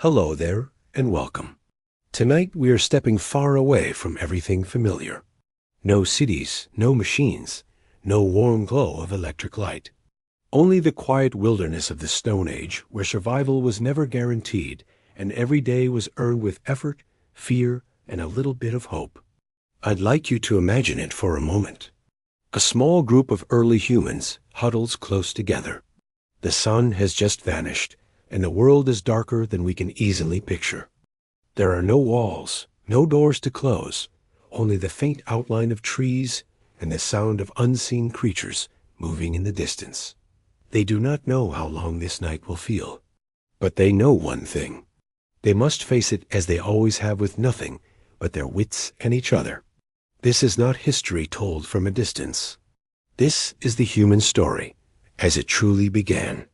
Hello there, and welcome. Tonight we are stepping far away from everything familiar. No cities, no machines, no warm glow of electric light. Only the quiet wilderness of the Stone Age, where survival was never guaranteed, and every day was earned with effort, fear, and a little bit of hope. I'd like you to imagine it for a moment. A small group of early humans huddles close together. The sun has just vanished, and the world is darker than we can easily picture. There are no walls, no doors to close, only the faint outline of trees and the sound of unseen creatures moving in the distance. They do not know how long this night will feel, but they know one thing. They must face it as they always have, with nothing but their wits and each other. This is not history told from a distance. This is the human story, as it truly began.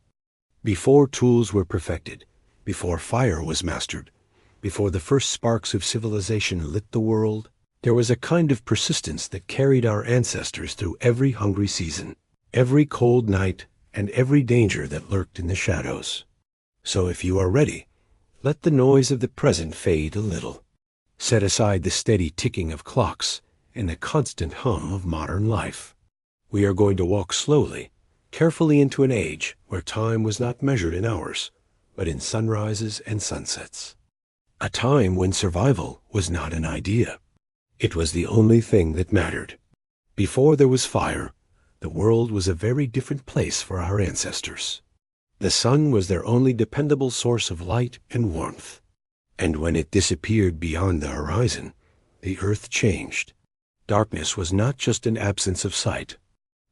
Before tools were perfected, before fire was mastered, before the first sparks of civilization lit the world, there was a kind of persistence that carried our ancestors through every hungry season, every cold night, and every danger that lurked in the shadows. So if you are ready, let the noise of the present fade a little. Set aside the steady ticking of clocks and the constant hum of modern life. We are going to walk slowly, carefully into an age where time was not measured in hours, but in sunrises and sunsets. A time when survival was not an idea. It was the only thing that mattered. Before there was fire, the world was a very different place for our ancestors. The sun was their only dependable source of light and warmth. And when it disappeared beyond the horizon, the earth changed. Darkness was not just an absence of sight.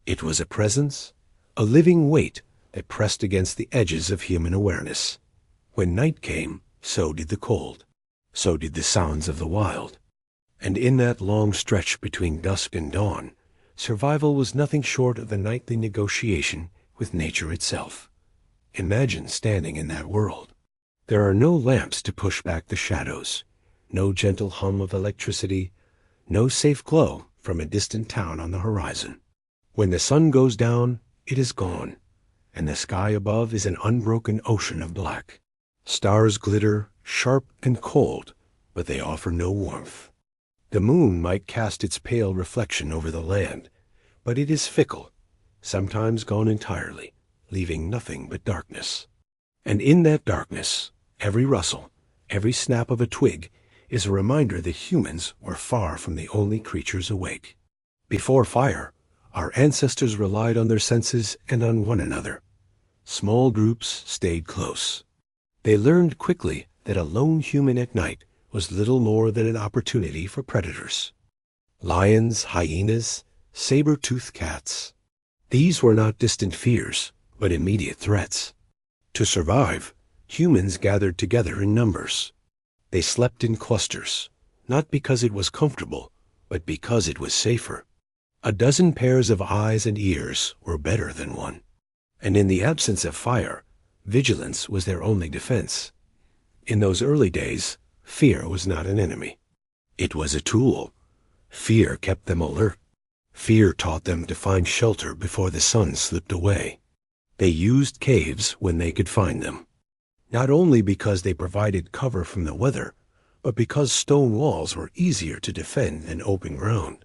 It was a presence, a living weight that pressed against the edges of human awareness. When night came, so did the cold. So did the sounds of the wild. And in that long stretch between dusk and dawn, survival was nothing short of a nightly negotiation with nature itself. Imagine standing in that world. There are no lamps to push back the shadows, no gentle hum of electricity, no safe glow from a distant town on the horizon. When the sun goes down, it is gone, and the sky above is an unbroken ocean of black. Stars glitter, sharp and cold, but they offer no warmth. The moon might cast its pale reflection over the land, but it is fickle, sometimes gone entirely, leaving nothing but darkness. And in that darkness, every rustle, every snap of a twig is a reminder that humans were far from the only creatures awake. Before fire, our ancestors relied on their senses and on one another. Small groups stayed close. They learned quickly that a lone human at night was little more than an opportunity for predators. Lions, hyenas, saber-toothed cats. These were not distant fears, but immediate threats. To survive, humans gathered together in numbers. They slept in clusters, not because it was comfortable, but because it was safer. A dozen pairs of eyes and ears were better than one. And in the absence of fire, vigilance was their only defense. In those early days, fear was not an enemy. It was a tool. Fear kept them alert. Fear taught them to find shelter before the sun slipped away. They used caves when they could find them, not only because they provided cover from the weather, but because stone walls were easier to defend than open ground.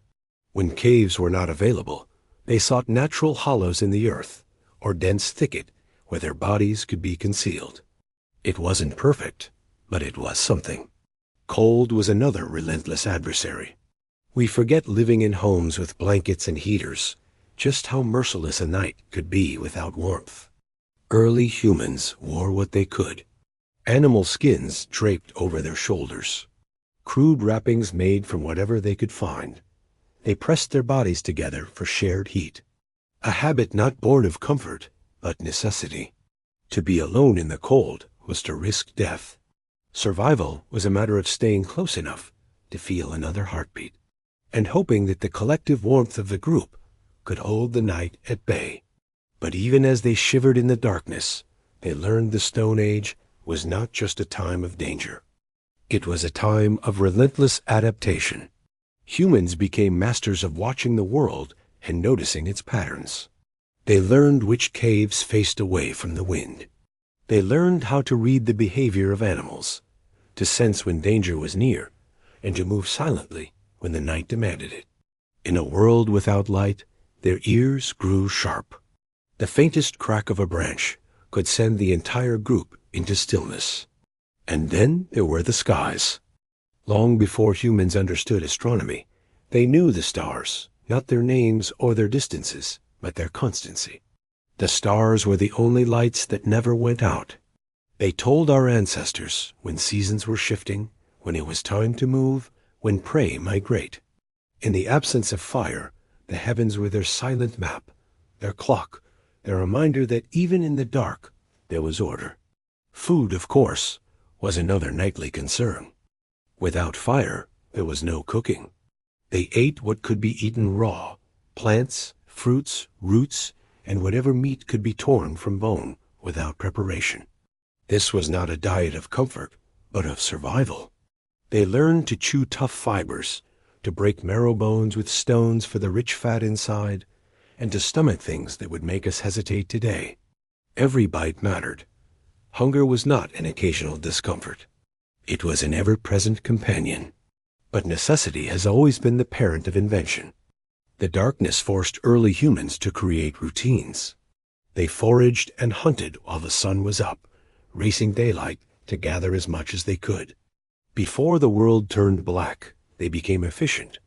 When caves were not available, they sought natural hollows in the earth, or dense thicket where their bodies could be concealed. It wasn't perfect, but it was something. Cold was another relentless adversary. We forget living in homes with blankets and heaters, just how merciless a night could be without warmth. Early humans wore what they could. Animal skins draped over their shoulders. Crude wrappings made from whatever they could find. They pressed their bodies together for shared heat. A habit not born of comfort, but necessity. To be alone in the cold was to risk death. Survival was a matter of staying close enough to feel another heartbeat, and hoping that the collective warmth of the group could hold the night at bay. But even as they shivered in the darkness, they learned the Stone Age was not just a time of danger. It was a time of relentless adaptation. Humans became masters of watching the world and noticing its patterns. They learned which caves faced away from the wind. They learned how to read the behavior of animals, to sense when danger was near, and to move silently when the night demanded it. In a world without light, their ears grew sharp. The faintest crack of a branch could send the entire group into stillness. And then there were the skies. Long before humans understood astronomy, they knew the stars, not their names or their distances, but their constancy. The stars were the only lights that never went out. They told our ancestors when seasons were shifting, when it was time to move, when prey migrate. In the absence of fire, the heavens were their silent map, their clock, their reminder that even in the dark, there was order. Food, of course, was another nightly concern. Without fire, there was no cooking. They ate what could be eaten raw, plants, fruits, roots, and whatever meat could be torn from bone without preparation. This was not a diet of comfort, but of survival. They learned to chew tough fibers, to break marrow bones with stones for the rich fat inside, and to stomach things that would make us hesitate today. Every bite mattered. Hunger was not an occasional discomfort. It was an ever-present companion. But necessity has always been the parent of invention. The darkness forced early humans to create routines. They foraged and hunted while the sun was up, racing daylight to gather as much as they could. Before the world turned black, they became efficient,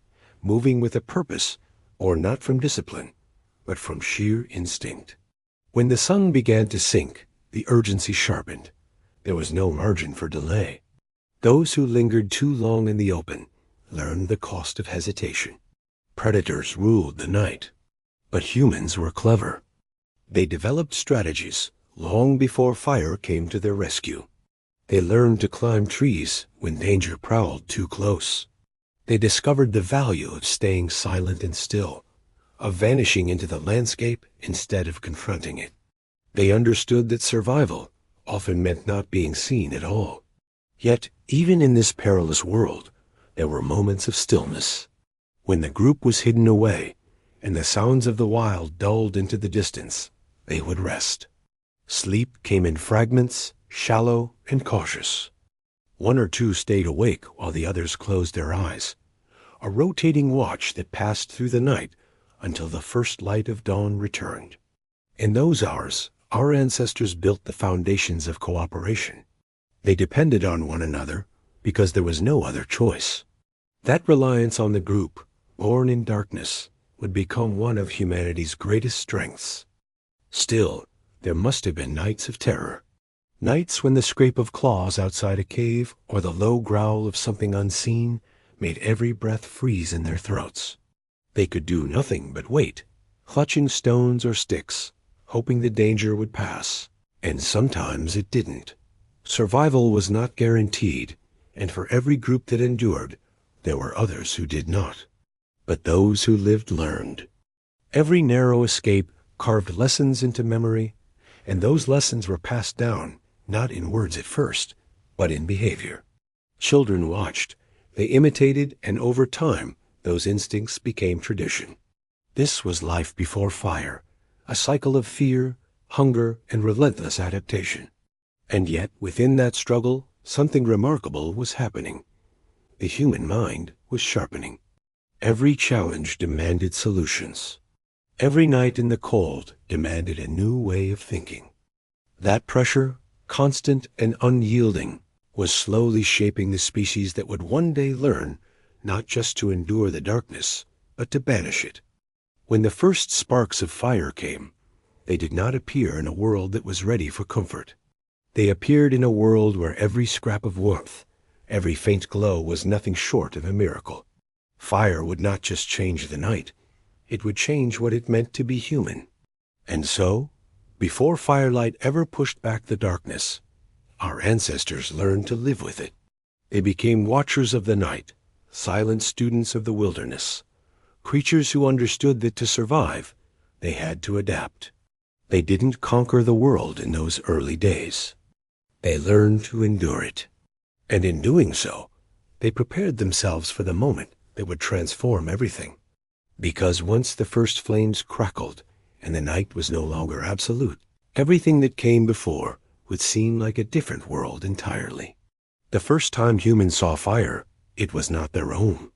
moving with a purpose, or not from discipline, but from sheer instinct. When the sun began to sink, the urgency sharpened. There was no margin for delay. Those who lingered too long in the open learned the cost of hesitation. Predators ruled the night, but humans were clever. They developed strategies long before fire came to their rescue. They learned to climb trees when danger prowled too close. They discovered the value of staying silent and still, of vanishing into the landscape instead of confronting it. They understood that survival often meant not being seen at all. Yet, even in this perilous world, there were moments of stillness. When the group was hidden away, and the sounds of the wild dulled into the distance, they would rest. Sleep came in fragments, shallow and cautious. One or two stayed awake while the others closed their eyes, a rotating watch that passed through the night until the first light of dawn returned. In those hours, our ancestors built the foundations of cooperation. They depended on one another because there was no other choice. That reliance on the group, born in darkness, would become one of humanity's greatest strengths. Still, there must have been nights of terror. Nights when the scrape of claws outside a cave or the low growl of something unseen made every breath freeze in their throats. They could do nothing but wait, clutching stones or sticks, hoping the danger would pass. And sometimes it didn't. Survival was not guaranteed, and for every group that endured, there were others who did not. But those who lived learned. Every narrow escape carved lessons into memory, and those lessons were passed down, not in words at first, but in behavior. Children watched, they imitated, and over time, those instincts became tradition. This was life before fire, a cycle of fear, hunger, and relentless adaptation. And yet, within that struggle, something remarkable was happening. The human mind was sharpening. Every challenge demanded solutions. Every night in the cold demanded a new way of thinking. That pressure, constant and unyielding, was slowly shaping the species that would one day learn not just to endure the darkness, but to banish it. When the first sparks of fire came, they did not appear in a world that was ready for comfort. They appeared in a world where every scrap of warmth, every faint glow was nothing short of a miracle. Fire would not just change the night, it would change what it meant to be human. And so, before firelight ever pushed back the darkness, our ancestors learned to live with it. They became watchers of the night, silent students of the wilderness, creatures who understood that to survive, they had to adapt. They didn't conquer the world in those early days. They learned to endure it. And in doing so, they prepared themselves for the moment that would transform everything. Because once the first flames crackled and the night was no longer absolute, everything that came before would seem like a different world entirely. The first time humans saw fire, it was not their own.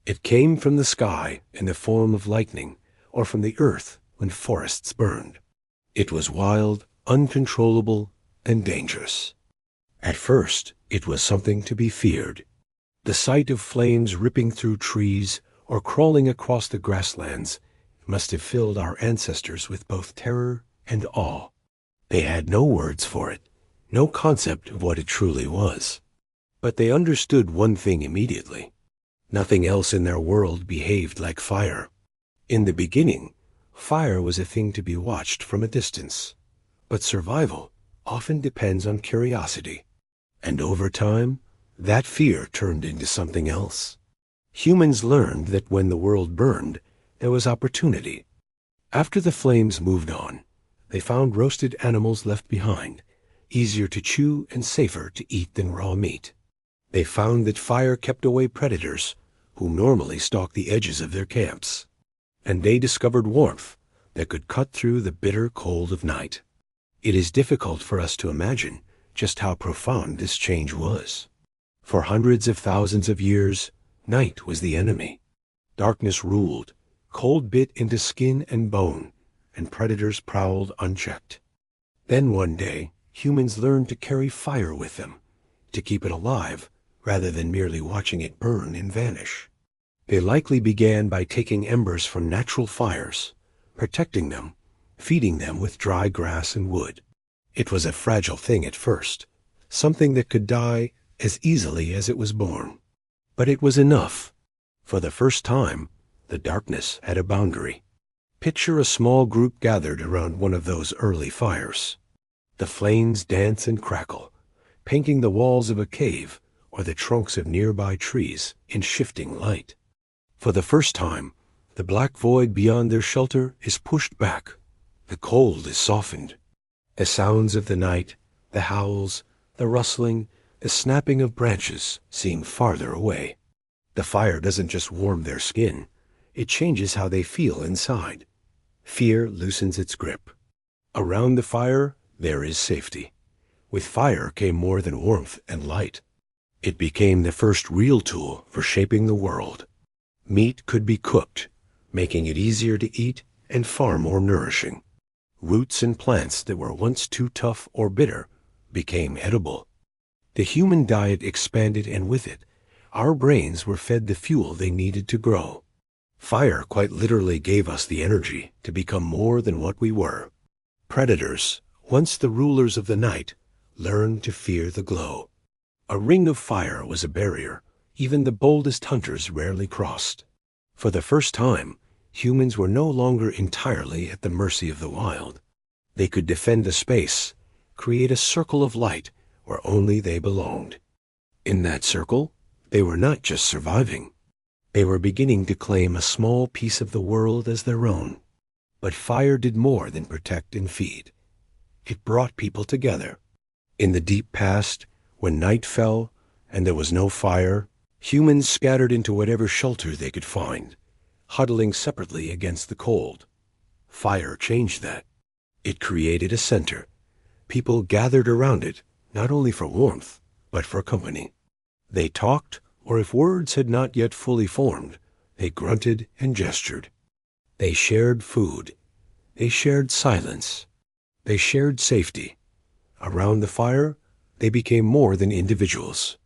It came from the sky in the form of lightning, or from the earth when forests burned. It was wild, uncontrollable, and dangerous. At first, it was something to be feared. The sight of flames ripping through trees or crawling across the grasslands must have filled our ancestors with both terror and awe. They had no words for it, no concept of what it truly was. But they understood one thing immediately. Nothing else in their world behaved like fire. In the beginning, fire was a thing to be watched from a distance. But survival often depends on curiosity. And over time, that fear turned into something else. Humans learned that when the world burned, there was opportunity. After the flames moved on, they found roasted animals left behind, easier to chew and safer to eat than raw meat. They found that fire kept away predators who normally stalked the edges of their camps. And they discovered warmth that could cut through the bitter cold of night. It is difficult for us to imagine just how profound this change was. For hundreds of thousands of years, night was the enemy. Darkness ruled, cold bit into skin and bone, and predators prowled unchecked. Then one day, humans learned to carry fire with them, to keep it alive rather than merely watching it burn and vanish. They likely began by taking embers from natural fires, protecting them, feeding them with dry grass and wood. It was a fragile thing at first, something that could die as easily as it was born. But it was enough. For the first time, the darkness had a boundary. Picture a small group gathered around one of those early fires. The flames dance and crackle, painting the walls of a cave or the trunks of nearby trees in shifting light. For the first time, the black void beyond their shelter is pushed back. The cold is softened. The sounds of the night, the howls, the rustling, the snapping of branches seem farther away. The fire doesn't just warm their skin, it changes how they feel inside. Fear loosens its grip. Around the fire, there is safety. With fire came more than warmth and light. It became the first real tool for shaping the world. Meat could be cooked, making it easier to eat and far more nourishing. Roots and plants that were once too tough or bitter became edible. The human diet expanded, and with it, our brains were fed the fuel they needed to grow. Fire quite literally gave us the energy to become more than what we were. Predators, once the rulers of the night, learned to fear the glow. A ring of fire was a barrier even the boldest hunters rarely crossed. For the first time, humans were no longer entirely at the mercy of the wild. They could defend a space, create a circle of light where only they belonged. In that circle, they were not just surviving. They were beginning to claim a small piece of the world as their own. But fire did more than protect and feed. It brought people together. In the deep past, when night fell and there was no fire, humans scattered into whatever shelter they could find, huddling separately against the cold. Fire changed that. It created a center. People gathered around it, not only for warmth, but for company. They talked, or if words had not yet fully formed, they grunted and gestured. They shared food. They shared silence. They shared safety. Around the fire, they became more than individuals.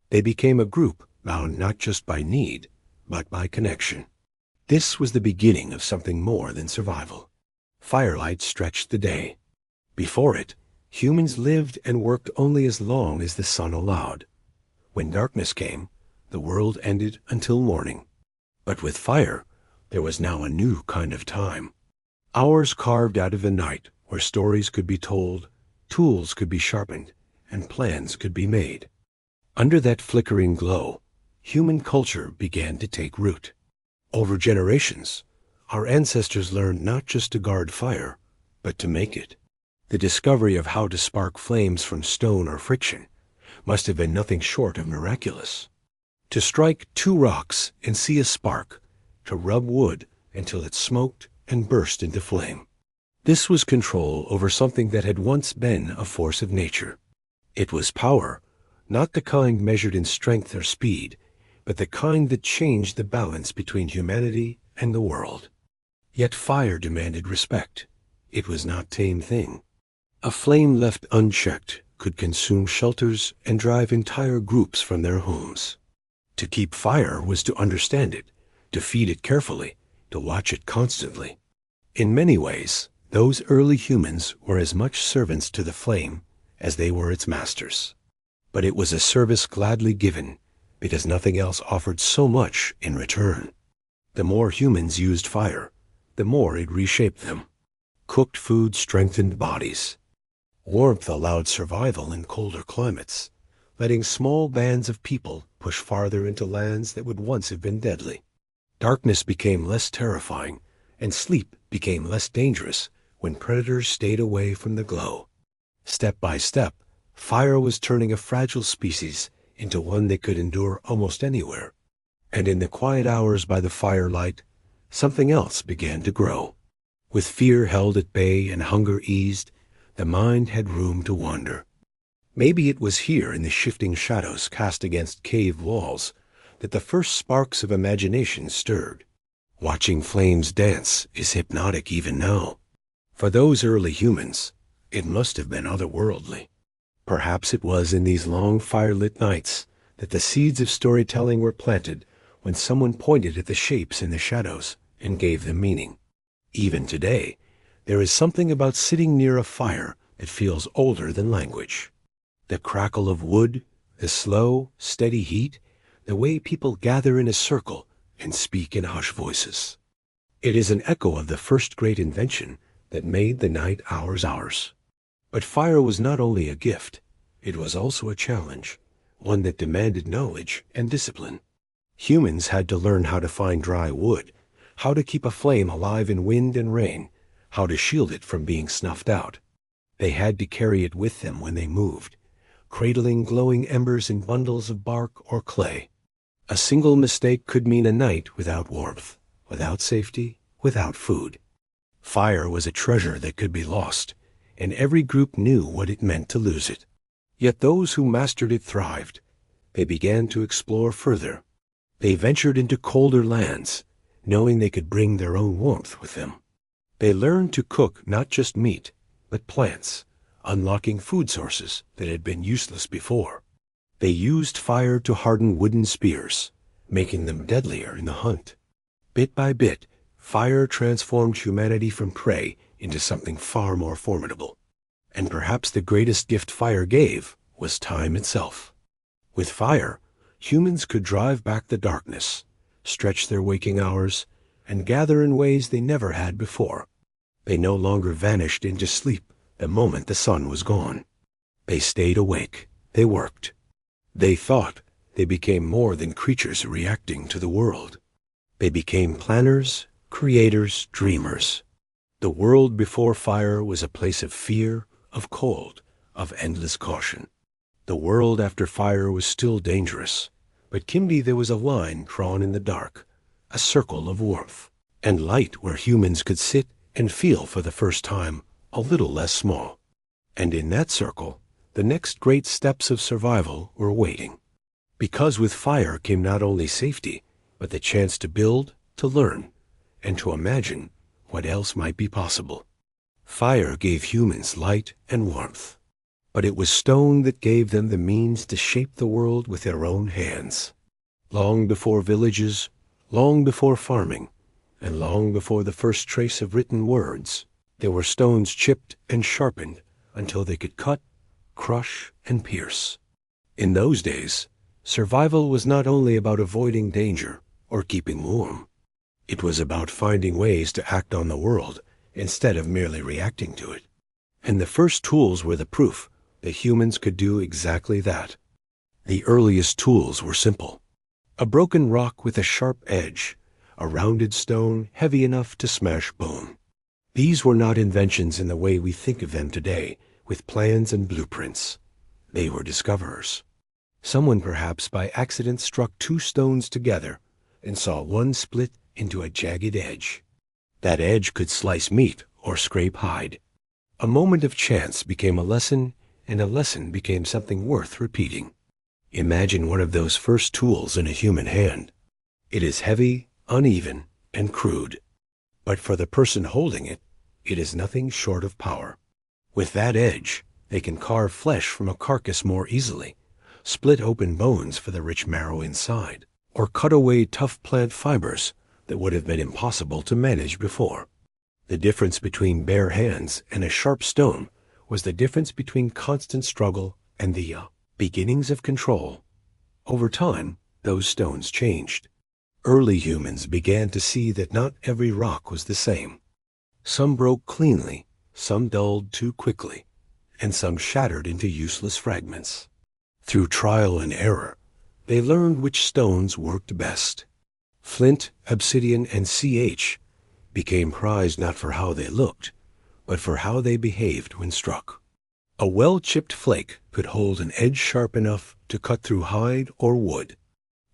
They became a group bound not just by need, but by connection. This was the beginning of something more than survival. Firelight stretched the day. Before it, humans lived and worked only as long as the sun allowed. When darkness came, the world ended until morning. But with fire, there was now a new kind of time. Hours carved out of the night where stories could be told, tools could be sharpened, and plans could be made. Under that flickering glow, human culture began to take root. Over generations, our ancestors learned not just to guard fire, but to make it. The discovery of how to spark flames from stone or friction must have been nothing short of miraculous. To strike two rocks and see a spark, to rub wood until it smoked and burst into flame. This was control over something that had once been a force of nature. It was power, not the kind measured in strength or speed, but the kind that changed the balance between humanity and the world. Yet fire demanded respect. It was not a tame thing. A flame left unchecked could consume shelters and drive entire groups from their homes. To keep fire was to understand it, to feed it carefully, to watch it constantly. In many ways, those early humans were as much servants to the flame as they were its masters. But it was a service gladly given, because nothing else offered so much in return. The more humans used fire, the more it reshaped them. Cooked food strengthened bodies. Warmth allowed survival in colder climates, letting small bands of people push farther into lands that would once have been deadly. Darkness became less terrifying, and sleep became less dangerous when predators stayed away from the glow. Step by step, fire was turning a fragile species into one that could endure almost anywhere. And in the quiet hours by the firelight, something else began to grow. With fear held at bay and hunger eased, the mind had room to wander. Maybe it was here in the shifting shadows cast against cave walls that the first sparks of imagination stirred. Watching flames dance is hypnotic even now. For those early humans, it must have been otherworldly. Perhaps it was in these long firelit nights that the seeds of storytelling were planted when someone pointed at the shapes in the shadows and gave them meaning. Even today, there is something about sitting near a fire that feels older than language. The crackle of wood, the slow, steady heat, the way people gather in a circle and speak in hushed voices. It is an echo of the first great invention that made the night hours ours. But fire was not only a gift, it was also a challenge, one that demanded knowledge and discipline. Humans had to learn how to find dry wood, how to keep a flame alive in wind and rain, how to shield it from being snuffed out. They had to carry it with them when they moved, cradling glowing embers in bundles of bark or clay. A single mistake could mean a night without warmth, without safety, without food. Fire was a treasure that could be lost, and every group knew what it meant to lose it. Yet those who mastered it thrived. They began to explore further. They ventured into colder lands, knowing they could bring their own warmth with them. They learned to cook not just meat, but plants, unlocking food sources that had been useless before. They used fire to harden wooden spears, making them deadlier in the hunt. Bit by bit, fire transformed humanity from prey into something far more formidable. And perhaps the greatest gift fire gave was time itself. With fire, humans could drive back the darkness, stretch their waking hours, and gather in ways they never had before. They no longer vanished into sleep the moment the sun was gone. They stayed awake. They worked. They thought. They became more than creatures reacting to the world. They became planners, creators, dreamers. The world before fire was a place of fear, of cold, of endless caution. The world after fire was still dangerous, but Kimby there was a line drawn in the dark, a circle of warmth, and light where humans could sit and feel for the first time a little less small. And in that circle, the next great steps of survival were waiting. Because with fire came not only safety, but the chance to build, to learn, and to imagine what else might be possible. Fire gave humans light and warmth, but it was stone that gave them the means to shape the world with their own hands. Long before villages, long before farming, and long before the first trace of written words, there were stones chipped and sharpened until they could cut, crush, and pierce. In those days, survival was not only about avoiding danger or keeping warm. It was about finding ways to act on the world instead of merely reacting to it. And the first tools were the proof that humans could do exactly that. The earliest tools were simple. A broken rock with a sharp edge, a rounded stone heavy enough to smash bone. These were not inventions in the way we think of them today, with plans and blueprints. They were discoverers. Someone perhaps by accident struck two stones together and saw one split into a jagged edge. That edge could slice meat or scrape hide. A moment of chance became a lesson, and a lesson became something worth repeating. Imagine one of those first tools in a human hand. It is heavy, uneven, and crude. But for the person holding it, it is nothing short of power. With that edge, they can carve flesh from a carcass more easily, split open bones for the rich marrow inside, or cut away tough plant fibers that would have been impossible to manage before. The difference between bare hands and a sharp stone was the difference between constant struggle and the beginnings of control. Over time, those stones changed. Early humans began to see that not every rock was the same. Some broke cleanly, some dulled too quickly, and some shattered into useless fragments. Through trial and error, they learned which stones worked best. Flint, obsidian, and CH became prized not for how they looked, but for how they behaved when struck. A well-chipped flake could hold an edge sharp enough to cut through hide or wood,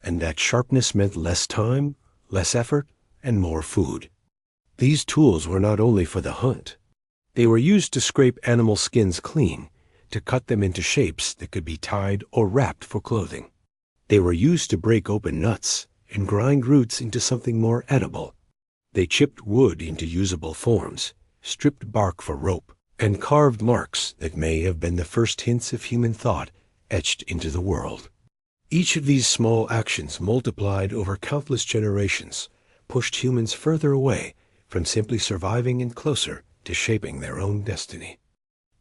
and that sharpness meant less time, less effort, and more food. These tools were not only for the hunt. They were used to scrape animal skins clean, to cut them into shapes that could be tied or wrapped for clothing. They were used to break open nuts and grind roots into something more edible. They chipped wood into usable forms, stripped bark for rope, and carved marks that may have been the first hints of human thought etched into the world. Each of these small actions multiplied over countless generations, pushed humans further away from simply surviving and closer to shaping their own destiny.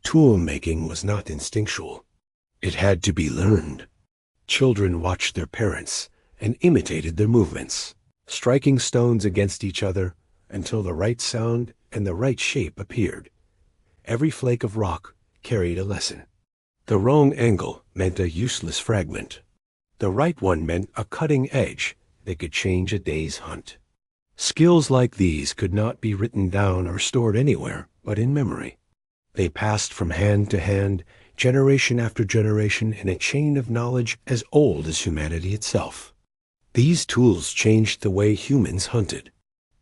Tool making was not instinctual. It had to be learned. Children watched their parents and imitated their movements, striking stones against each other until the right sound and the right shape appeared. Every flake of rock carried a lesson. The wrong angle meant a useless fragment. The right one meant a cutting edge that could change a day's hunt. Skills like these could not be written down or stored anywhere but in memory. They passed from hand to hand, generation after generation, in a chain of knowledge as old as humanity itself. These tools changed the way humans hunted.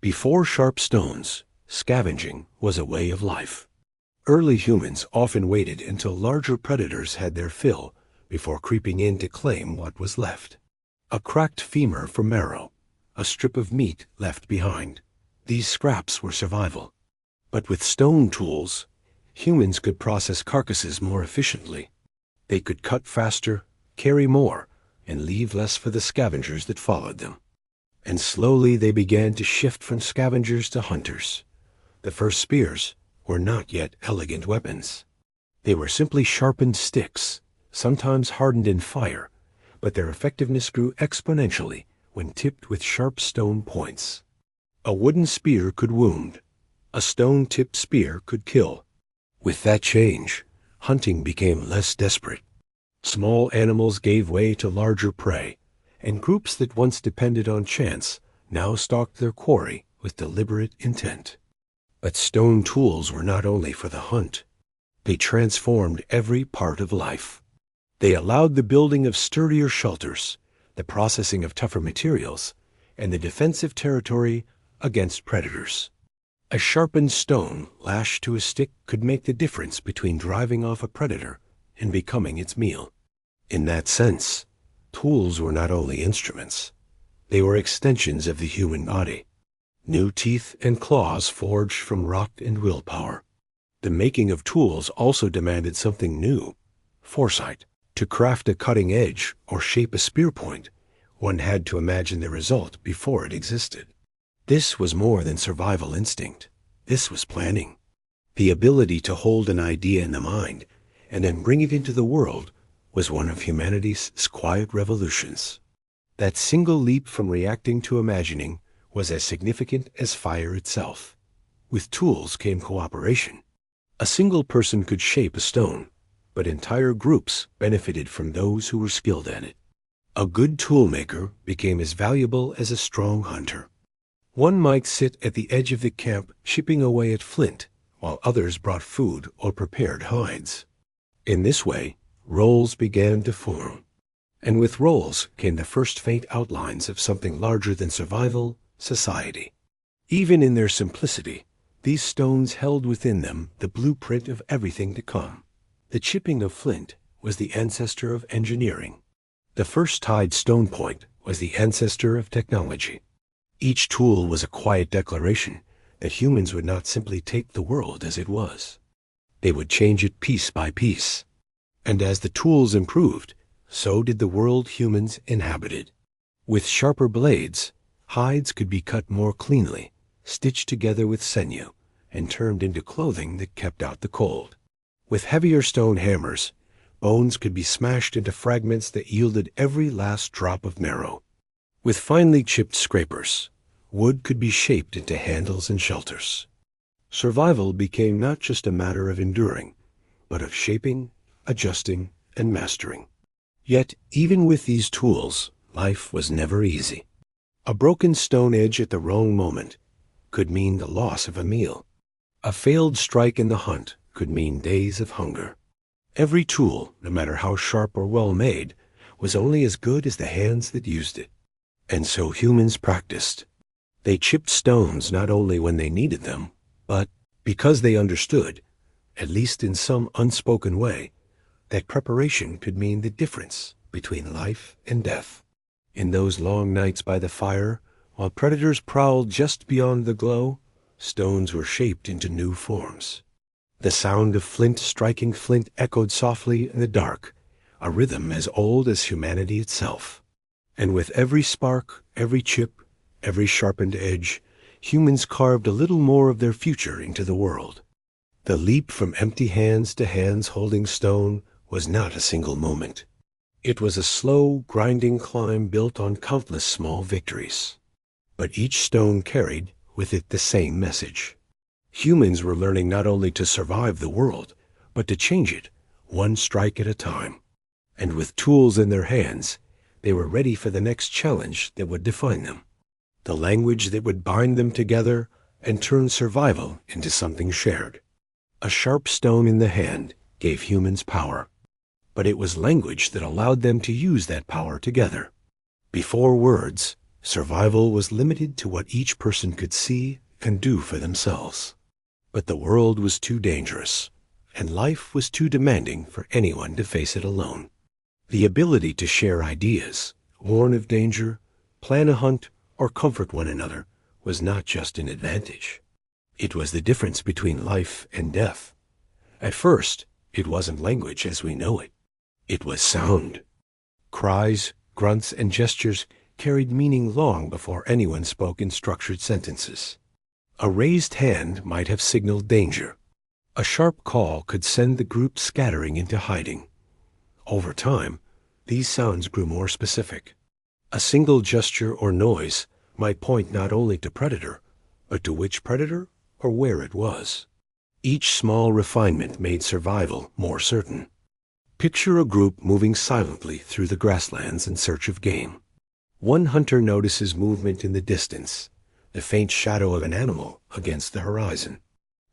Before sharp stones, scavenging was a way of life. Early humans often waited until larger predators had their fill before creeping in to claim what was left. A cracked femur for marrow, a strip of meat left behind. These scraps were survival. But with stone tools, humans could process carcasses more efficiently. They could cut faster, carry more, and leave less for the scavengers that followed them. And slowly they began to shift from scavengers to hunters. The first spears were not yet elegant weapons. They were simply sharpened sticks, sometimes hardened in fire, but their effectiveness grew exponentially when tipped with sharp stone points. A wooden spear could wound. A stone-tipped spear could kill. With that change, hunting became less desperate. Small animals gave way to larger prey, and groups that once depended on chance now stalked their quarry with deliberate intent. But stone tools were not only for the hunt. They transformed every part of life. They allowed the building of sturdier shelters, the processing of tougher materials, and the defense of territory against predators. A sharpened stone lashed to a stick could make the difference between driving off a predator and becoming its meal. In that sense, tools were not only instruments. They were extensions of the human body. New teeth and claws forged from rock and willpower. The making of tools also demanded something new, foresight. To craft a cutting edge or shape a spear point, one had to imagine the result before it existed. This was more than survival instinct. This was planning. The ability to hold an idea in the mind and then bring it into the world was one of humanity's quiet revolutions. That single leap from reacting to imagining was as significant as fire itself. With tools came cooperation. A single person could shape a stone, but entire groups benefited from those who were skilled at it. A good toolmaker became as valuable as a strong hunter. One might sit at the edge of the camp chipping away at flint, while others brought food or prepared hides. In this way, roles began to form. And with roles came the first faint outlines of something larger than survival, society. Even in their simplicity, These stones held within them the blueprint of everything to come. The chipping of flint was the ancestor of engineering. The first tied stone point was the ancestor of technology. Each tool was a quiet declaration that humans would not simply take the world as it was. They would change it piece by piece. And as the tools improved, so did the world humans inhabited. With sharper blades, hides could be cut more cleanly, stitched together with sinew, and turned into clothing that kept out the cold. With heavier stone hammers, bones could be smashed into fragments that yielded every last drop of marrow. With finely chipped scrapers, wood could be shaped into handles and shelters. Survival became not just a matter of enduring, but of shaping, adjusting, and mastering. Yet, even with these tools, life was never easy. A broken stone edge at the wrong moment could mean the loss of a meal. A failed strike in the hunt could mean days of hunger. Every tool, no matter how sharp or well made, was only as good as the hands that used it. And so humans practiced. They chipped stones not only when they needed them, but because they understood, at least in some unspoken way, that preparation could mean the difference between life and death. In those long nights by the fire, while predators prowled just beyond the glow, stones were shaped into new forms. The sound of flint striking flint echoed softly in the dark, a rhythm as old as humanity itself. And with every spark, every chip, every sharpened edge, humans carved a little more of their future into the world. The leap from empty hands to hands holding stone was not a single moment. It was a slow, grinding climb built on countless small victories. But each stone carried with it the same message. Humans were learning not only to survive the world, but to change it, one strike at a time. And with tools in their hands, they were ready for the next challenge that would define them. The language that would bind them together and turn survival into something shared. A sharp stone in the hand gave humans power, but it was language that allowed them to use that power together. Before words, survival was limited to what each person could see and do for themselves. But the world was too dangerous, and life was too demanding for anyone to face it alone. The ability to share ideas, warn of danger, plan a hunt, or comfort one another was not just an advantage. It was the difference between life and death. At first, it wasn't language as we know it. It was sound. Cries, grunts, and gestures carried meaning long before anyone spoke in structured sentences. A raised hand might have signaled danger. A sharp call could send the group scattering into hiding. Over time, these sounds grew more specific. A single gesture or noise might point not only to predator, but to which predator or where it was. Each small refinement made survival more certain. Picture a group moving silently through the grasslands in search of game. One hunter notices movement in the distance, the faint shadow of an animal against the horizon.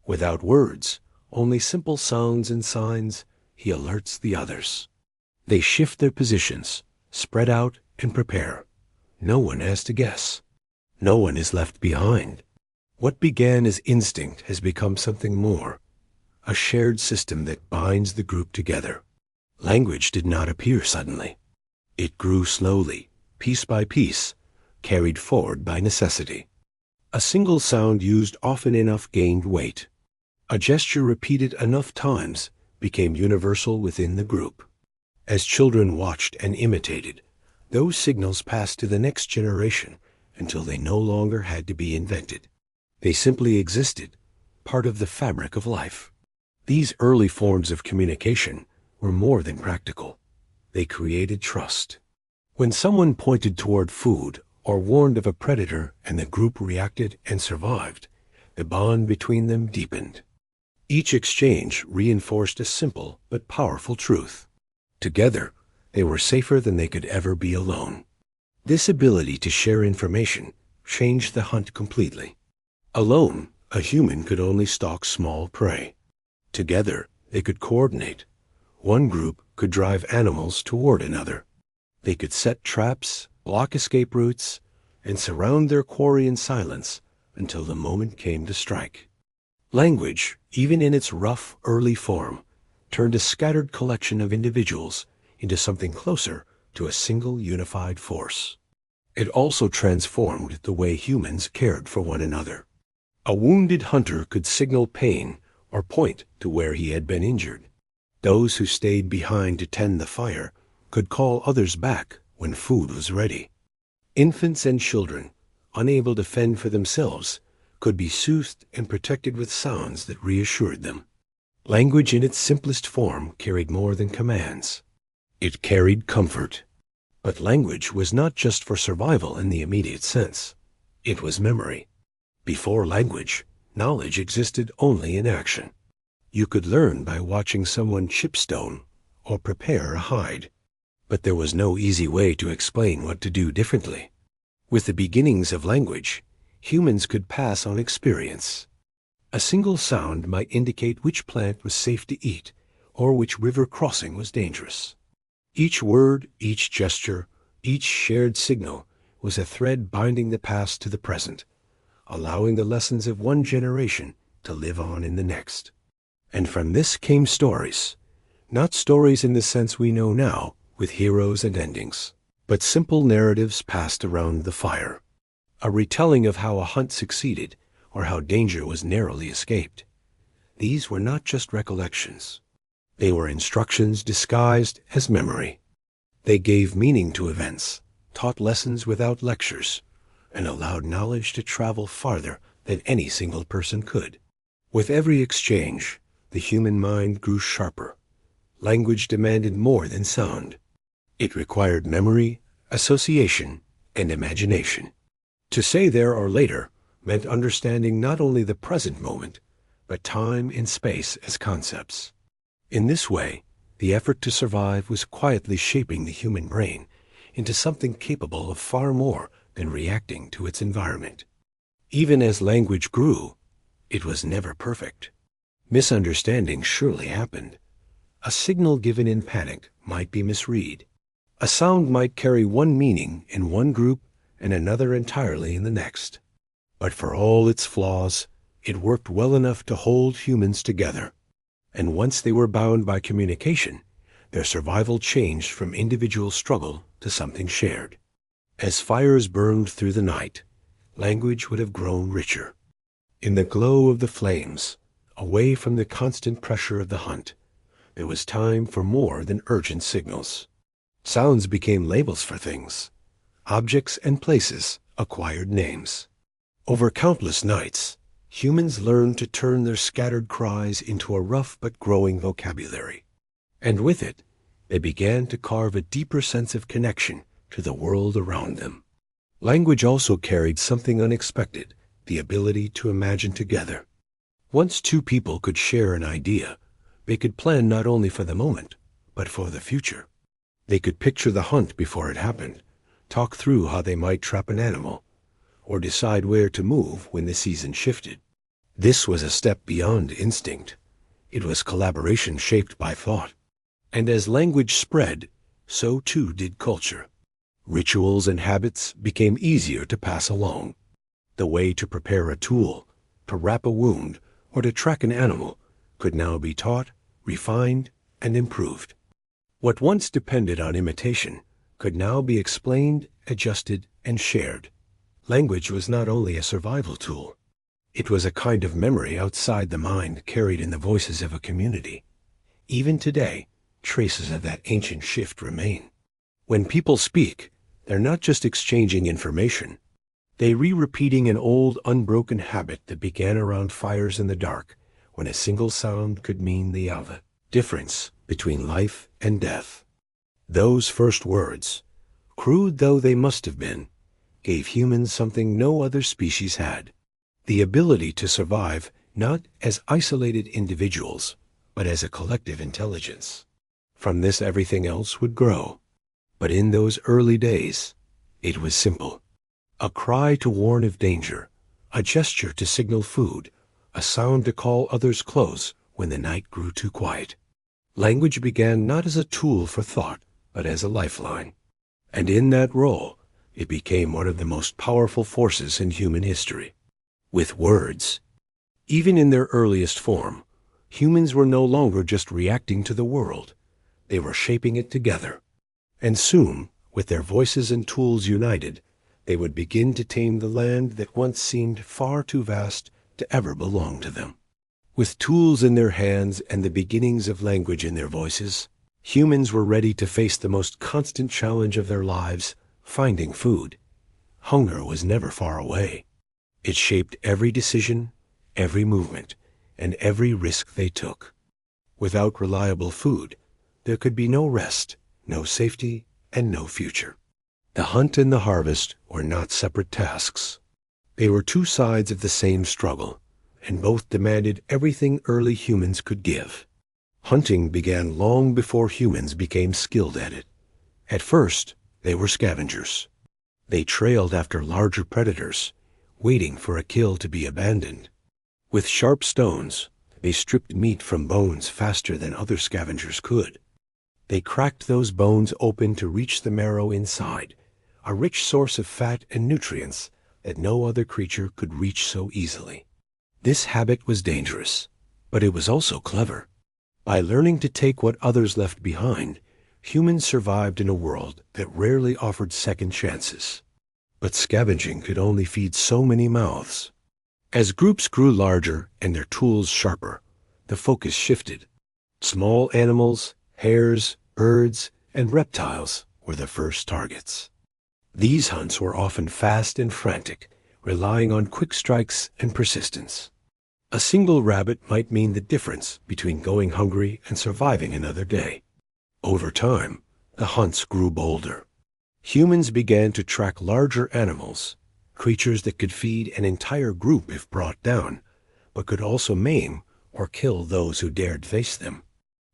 Without words, only simple sounds and signs, he alerts the others. They shift their positions, spread out, and prepare. No one has to guess. No one is left behind. What began as instinct has become something more, a shared system that binds the group together. Language did not appear suddenly. It grew slowly, piece by piece, carried forward by necessity. A single sound used often enough gained weight. A gesture repeated enough times became universal within the group. As children watched and imitated, those signals passed to the next generation until they no longer had to be invented. They simply existed, part of the fabric of life. These early forms of communication were more than practical. They created trust. When someone pointed toward food or warned of a predator and the group reacted and survived, the bond between them deepened. Each exchange reinforced a simple but powerful truth. Together, they were safer than they could ever be alone. This ability to share information changed the hunt completely. Alone, a human could only stalk small prey. Together, they could coordinate. One group could drive animals toward another. They could set traps, block escape routes, and surround their quarry in silence until the moment came to strike. Language, even in its rough, early form, turned a scattered collection of individuals into something closer to a single unified force. It also transformed the way humans cared for one another. A wounded hunter could signal pain or point to where he had been injured. Those who stayed behind to tend the fire could call others back when food was ready. Infants and children, unable to fend for themselves, could be soothed and protected with sounds that reassured them. Language in its simplest form carried more than commands. It carried comfort. But language was not just for survival in the immediate sense. It was memory. Before language, knowledge existed only in action. You could learn by watching someone chip stone or prepare a hide. But there was no easy way to explain what to do differently. With the beginnings of language, humans could pass on experience. A single sound might indicate which plant was safe to eat or which river crossing was dangerous. Each word, each gesture, each shared signal was a thread binding the past to the present, allowing the lessons of one generation to live on in the next. And from this came stories, not stories in the sense we know now, with heroes and endings, but simple narratives passed around the fire. A retelling of how a hunt succeeded or how danger was narrowly escaped. These were not just recollections. They were instructions disguised as memory. They gave meaning to events, taught lessons without lectures, and allowed knowledge to travel farther than any single person could. With every exchange, the human mind grew sharper. Language demanded more than sound. It required memory, association, and imagination. To say there or later meant understanding not only the present moment, but time and space as concepts. In this way, the effort to survive was quietly shaping the human brain into something capable of far more than reacting to its environment. Even as language grew, it was never perfect. Misunderstandings surely happened. A signal given in panic might be misread. A sound might carry one meaning in one group and another entirely in the next. But for all its flaws, it worked well enough to hold humans together. And once they were bound by communication, their survival changed from individual struggle to something shared. As fires burned through the night, language would have grown richer. In the glow of the flames, away from the constant pressure of the hunt, there was time for more than urgent signals. Sounds became labels for things. Objects and places acquired names. Over countless nights, humans learned to turn their scattered cries into a rough but growing vocabulary. And with it, they began to carve a deeper sense of connection to the world around them. Language also carried something unexpected, the ability to imagine together. Once two people could share an idea, they could plan not only for the moment, but for the future. They could picture the hunt before it happened, talk through how they might trap an animal, or decide where to move when the season shifted. This was a step beyond instinct. It was collaboration shaped by thought. And as language spread, so too did culture. Rituals and habits became easier to pass along. The way to prepare a tool, to wrap a wound, or to track an animal could now be taught, refined, and improved. What once depended on imitation could now be explained, adjusted, and shared. Language was not only a survival tool. It was a kind of memory outside the mind carried in the voices of a community. Even today, traces of that ancient shift remain. When people speak, they're not just exchanging information. They re-repeating an old, unbroken habit that began around fires in the dark, when a single sound could mean the other difference between life and death. Those first words, crude though they must have been, gave humans something no other species had: the ability to survive not as isolated individuals, but as a collective intelligence. From this everything else would grow. But in those early days, it was simple. A cry to warn of danger, a gesture to signal food, a sound to call others close when the night grew too quiet. Language began not as a tool for thought, but as a lifeline. And in that role, it became one of the most powerful forces in human history. With words, Even in their earliest form, humans were no longer just reacting to the world. They were shaping it together. And soon, with their voices and tools united, they would begin to tame the land that once seemed far too vast to ever belong to them. With tools in their hands and the beginnings of language in their voices, humans were ready to face the most constant challenge of their lives, finding food. Hunger was never far away. It shaped every decision, every movement, and every risk they took. Without reliable food, there could be no rest, no safety, and no future. The hunt and the harvest were not separate tasks. They were two sides of the same struggle, and both demanded everything early humans could give. Hunting began long before humans became skilled at it. At first, they were scavengers. They trailed after larger predators, waiting for a kill to be abandoned. With sharp stones, they stripped meat from bones faster than other scavengers could. They cracked those bones open to reach the marrow inside, a rich source of fat and nutrients that no other creature could reach so easily. This habit was dangerous, but it was also clever. By learning to take what others left behind, humans survived in a world that rarely offered second chances. But scavenging could only feed so many mouths. As groups grew larger and their tools sharper, the focus shifted. Small animals, hares, birds, and reptiles were the first targets. These hunts were often fast and frantic, relying on quick strikes and persistence. A single rabbit might mean the difference between going hungry and surviving another day. Over time, the hunts grew bolder. Humans began to track larger animals, creatures that could feed an entire group if brought down, but could also maim or kill those who dared face them.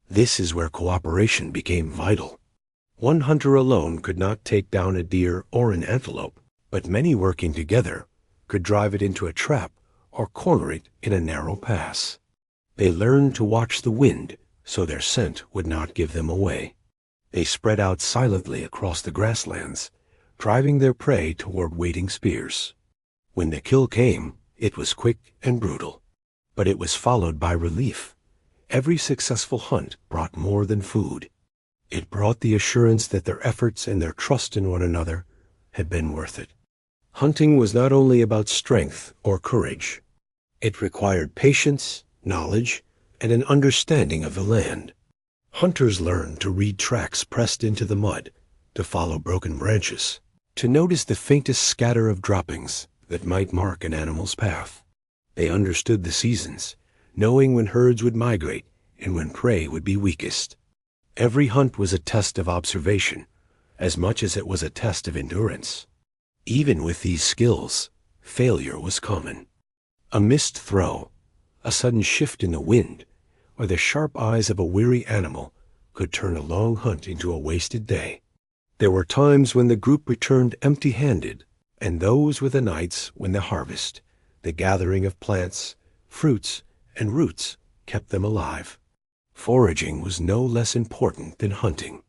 This is where cooperation became vital. One hunter alone could not take down a deer or an antelope, but many working together could drive it into a trap or corner it in a narrow pass. They learned to watch the wind so their scent would not give them away. They spread out silently across the grasslands, driving their prey toward waiting spears. When the kill came, it was quick and brutal, but it was followed by relief. Every successful hunt brought more than food. It brought the assurance that their efforts and their trust in one another had been worth it. Hunting was not only about strength or courage. It required patience, knowledge, and an understanding of the land. Hunters learned to read tracks pressed into the mud, to follow broken branches, to notice the faintest scatter of droppings that might mark an animal's path. They understood the seasons, knowing when herds would migrate and when prey would be weakest. Every hunt was a test of observation, as much as it was a test of endurance. Even with these skills, failure was common. A missed throw, a sudden shift in the wind, or the sharp eyes of a weary animal could turn a long hunt into a wasted day. There were times when the group returned empty-handed, and those were the nights when the harvest, the gathering of plants, fruits, and roots kept them alive. Foraging was no less important than hunting.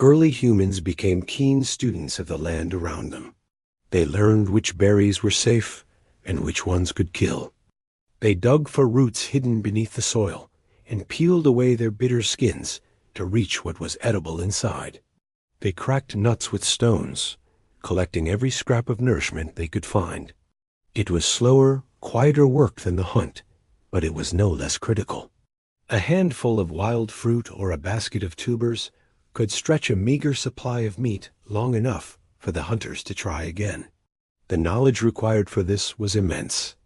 Early humans became keen students of the land around them. They learned which berries were safe and which ones could kill. They dug for roots hidden beneath the soil and peeled away their bitter skins to reach what was edible inside. They cracked nuts with stones, collecting every scrap of nourishment they could find. It was slower, quieter work than the hunt, but it was no less critical. A handful of wild fruit or a basket of tubers could stretch a meager supply of meat long enough for the hunters to try again. The knowledge required for this was immense.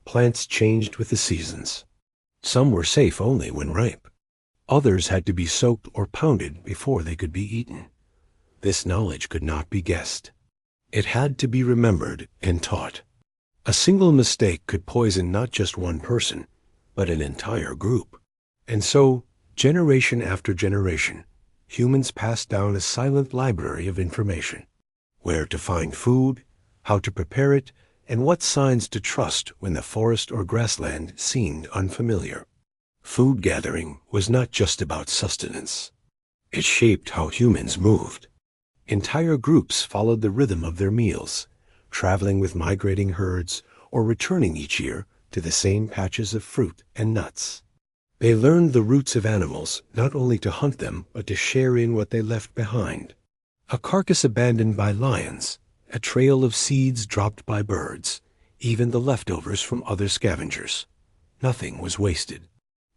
Plants changed with the seasons. Some were safe only when ripe. Others had to be soaked or pounded before they could be eaten. This knowledge could not be guessed. It had to be remembered and taught. A single mistake could poison not just one person, but an entire group. And so, generation after generation, humans passed down a silent library of information. Where to find food, how to prepare it, and what signs to trust when the forest or grassland seemed unfamiliar. Food gathering was not just about sustenance. It shaped how humans moved. Entire groups followed the rhythm of their meals, traveling with migrating herds or returning each year to the same patches of fruit and nuts. They learned the roots of animals not only to hunt them, but to share in what they left behind. A carcass abandoned by lions, a trail of seeds dropped by birds, even the leftovers from other scavengers. Nothing was wasted.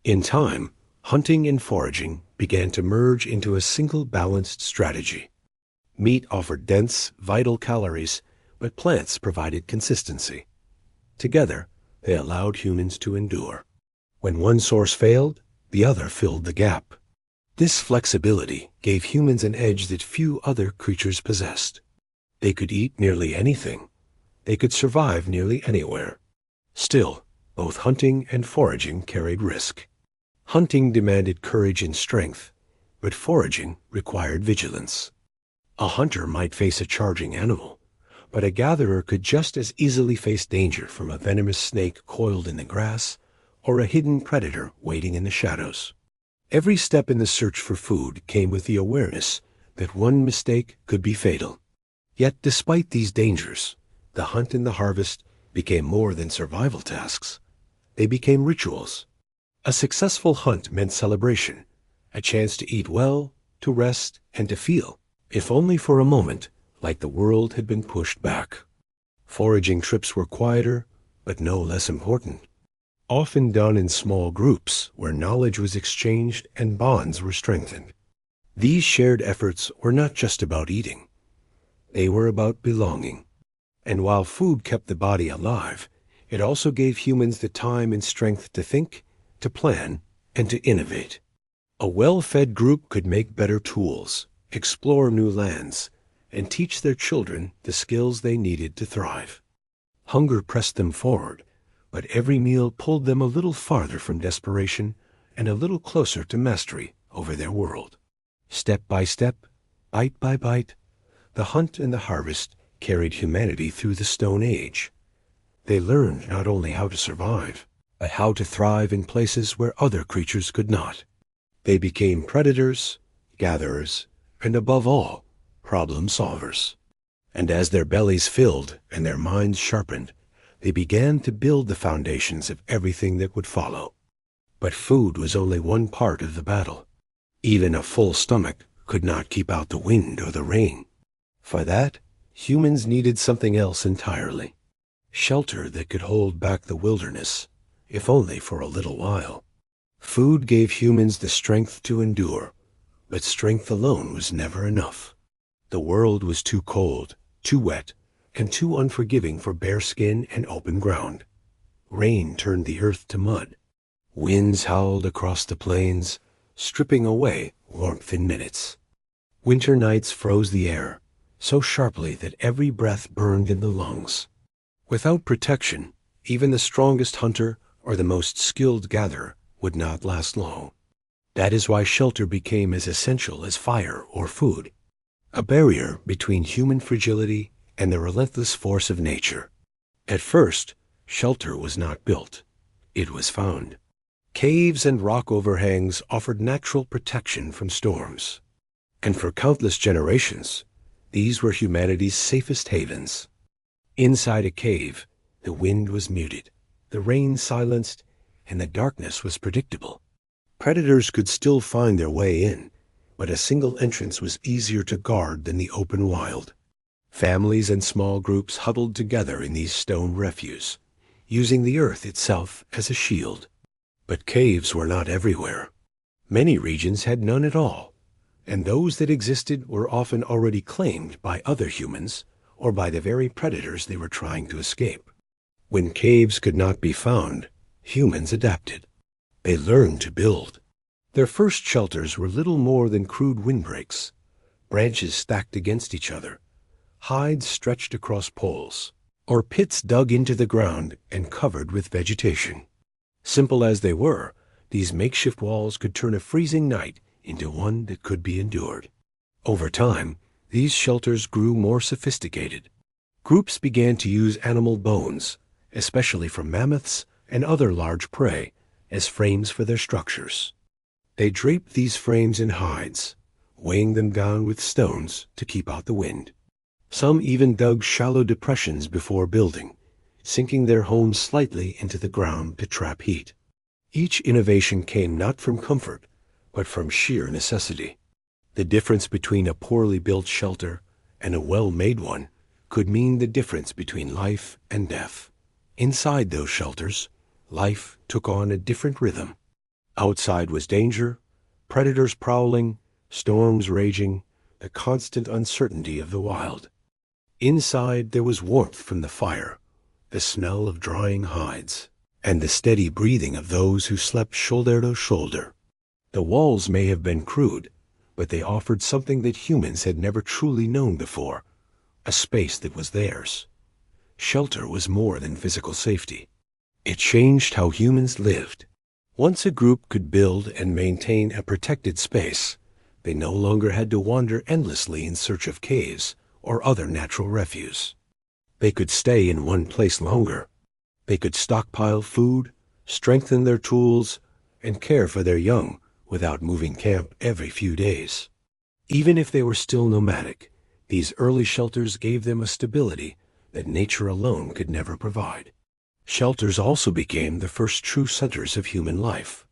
In time, hunting and foraging began to merge into a single balanced strategy. Meat offered dense, vital calories, but plants provided consistency. Together, they allowed humans to endure. When one source failed, the other filled the gap. This flexibility gave humans an edge that few other creatures possessed. They could eat nearly anything. They could survive nearly anywhere. Still, both hunting and foraging carried risk. Hunting demanded courage and strength, but foraging required vigilance. A hunter might face a charging animal, but a gatherer could just as easily face danger from a venomous snake coiled in the grass or a hidden predator waiting in the shadows. Every step in the search for food came with the awareness that one mistake could be fatal. Yet despite these dangers, the hunt and the harvest became more than survival tasks. They became rituals. A successful hunt meant celebration, a chance to eat well, to rest, and to feel, if only for a moment, like the world had been pushed back. Foraging trips were quieter, but no less important. Often done in small groups where knowledge was exchanged and bonds were strengthened. These shared efforts were not just about eating. They were about belonging. And while food kept the body alive, it also gave humans the time and strength to think, to plan, and to innovate. A well-fed group could make better tools, explore new lands, and teach their children the skills they needed to thrive. Hunger pressed them forward, but every meal pulled them a little farther from desperation and a little closer to mastery over their world. Step by step, bite by bite, the hunt and the harvest carried humanity through the Stone Age. They learned not only how to survive, but how to thrive in places where other creatures could not. They became predators, gatherers, and above all, problem solvers. And as their bellies filled and their minds sharpened, they began to build the foundations of everything that would follow. But food was only one part of the battle. Even a full stomach could not keep out the wind or the rain. For that, humans needed something else entirely. Shelter that could hold back the wilderness, if only for a little while. Food gave humans the strength to endure, but strength alone was never enough. The world was too cold, too wet, and too unforgiving for bare skin and open ground. Rain turned the earth to mud. Winds howled across the plains, stripping away warmth in minutes. Winter nights froze the air, so sharply that every breath burned in the lungs. Without protection, even the strongest hunter or the most skilled gatherer would not last long. That is why shelter became as essential as fire or food, a barrier between human fragility and the relentless force of nature. At first, shelter was not built. It was found. Caves and rock overhangs offered natural protection from storms. And for countless generations, these were humanity's safest havens. Inside a cave, the wind was muted, the rain silenced, and the darkness was predictable. Predators could still find their way in, but a single entrance was easier to guard than the open wild. Families and small groups huddled together in these stone refuges, using the earth itself as a shield. But caves were not everywhere. Many regions had none at all, and those that existed were often already claimed by other humans or by the very predators they were trying to escape. When caves could not be found, humans adapted. They learned to build. Their first shelters were little more than crude windbreaks, branches stacked against each other, hides stretched across poles, or pits dug into the ground and covered with vegetation. Simple as they were, these makeshift walls could turn a freezing night into one that could be endured. Over time, these shelters grew more sophisticated. Groups began to use animal bones, especially from mammoths and other large prey, as frames for their structures. They draped these frames in hides, weighing them down with stones to keep out the wind. Some even dug shallow depressions before building, sinking their homes slightly into the ground to trap heat. Each innovation came not from comfort, but from sheer necessity. The difference between a poorly built shelter and a well-made one could mean the difference between life and death. Inside those shelters, life took on a different rhythm. Outside was danger, predators prowling, storms raging, the constant uncertainty of the wild. Inside there was warmth from the fire, the smell of drying hides, and the steady breathing of those who slept shoulder to shoulder. The walls may have been crude, but they offered something that humans had never truly known before, a space that was theirs. Shelter was more than physical safety. It changed how humans lived. Once a group could build and maintain a protected space, they no longer had to wander endlessly in search of caves or other natural refuse. They could stay in one place longer. They could stockpile food, strengthen their tools, and care for their young without moving camp every few days. Even if they were still nomadic, these early shelters gave them a stability that nature alone could never provide. Shelters also became the first true centers of human life.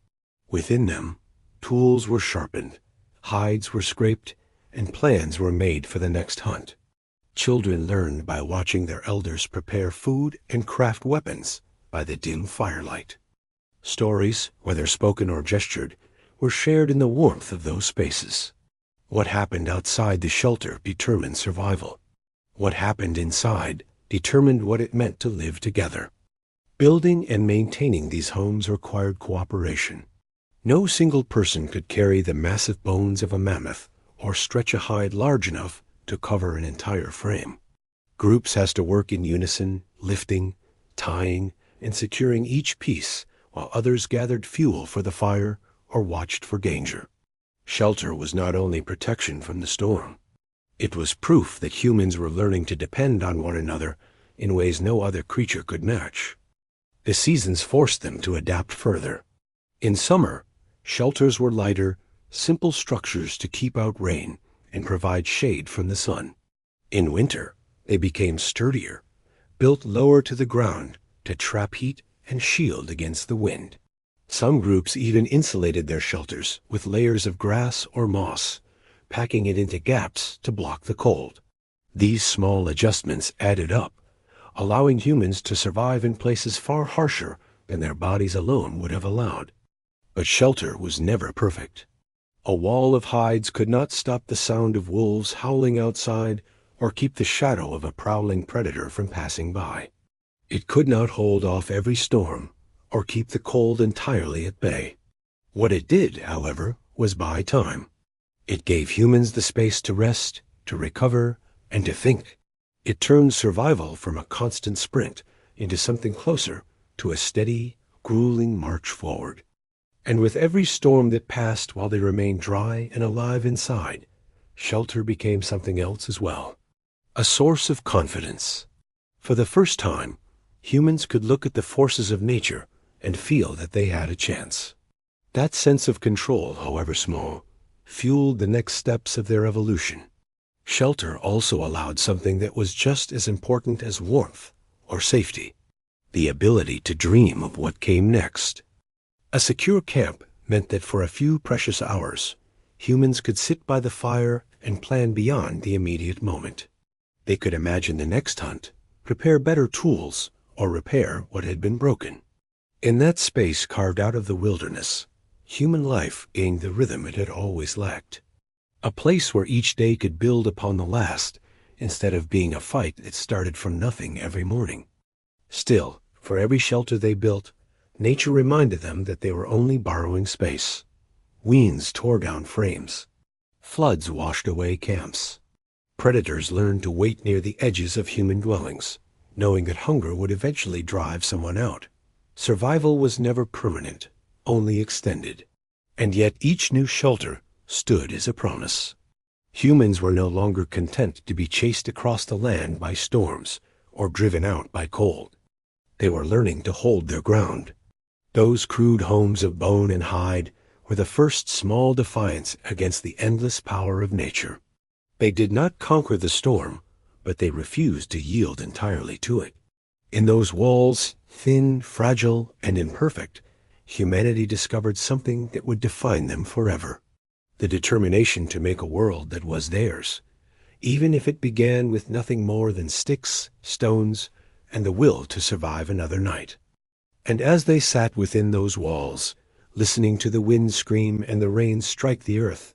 Within them, tools were sharpened, hides were scraped, and plans were made for the next hunt. Children learned by watching their elders prepare food and craft weapons by the dim firelight. Stories, whether spoken or gestured, were shared in the warmth of those spaces. What happened outside the shelter determined survival. What happened inside determined what it meant to live together. Building and maintaining these homes required cooperation. No single person could carry the massive bones of a mammoth or stretch a hide large enough to cover an entire frame. Groups had to work in unison, lifting, tying, and securing each piece, while others gathered fuel for the fire or watched for danger. Shelter was not only protection from the storm. It was proof that humans were learning to depend on one another in ways no other creature could match. The seasons forced them to adapt further. In summer, shelters were lighter, simple structures to keep out rain and provide shade from the sun. In winter, they became sturdier, built lower to the ground to trap heat and shield against the wind. Some groups even insulated their shelters with layers of grass or moss, packing it into gaps to block the cold. These small adjustments added up, allowing humans to survive in places far harsher than their bodies alone would have allowed. But shelter was never perfect. A wall of hides could not stop the sound of wolves howling outside or keep the shadow of a prowling predator from passing by. It could not hold off every storm or keep the cold entirely at bay. What it did, however, was buy time. It gave humans the space to rest, to recover, and to think. It turned survival from a constant sprint into something closer to a steady, grueling march forward. And with every storm that passed while they remained dry and alive inside, shelter became something else as well. A source of confidence. For the first time, humans could look at the forces of nature and feel that they had a chance. That sense of control, however small, fueled the next steps of their evolution. Shelter also allowed something that was just as important as warmth or safety, the ability to dream of what came next. A secure camp meant that for a few precious hours, humans could sit by the fire and plan beyond the immediate moment. They could imagine the next hunt, prepare better tools, or repair what had been broken. In that space carved out of the wilderness, human life gained the rhythm it had always lacked. A place where each day could build upon the last, instead of being a fight that started from nothing every morning. Still, for every shelter they built, nature reminded them that they were only borrowing space. Winds tore down frames. Floods washed away camps. Predators learned to wait near the edges of human dwellings, knowing that hunger would eventually drive someone out. Survival was never permanent, only extended. And yet each new shelter stood as a promise. Humans were no longer content to be chased across the land by storms or driven out by cold. They were learning to hold their ground. Those crude homes of bone and hide were the first small defiance against the endless power of nature. They did not conquer the storm, but they refused to yield entirely to it. In those walls, thin, fragile, and imperfect, humanity discovered something that would define them forever. The determination to make a world that was theirs, even if it began with nothing more than sticks, stones, and the will to survive another night. And as they sat within those walls, listening to the wind scream and the rain strike the earth,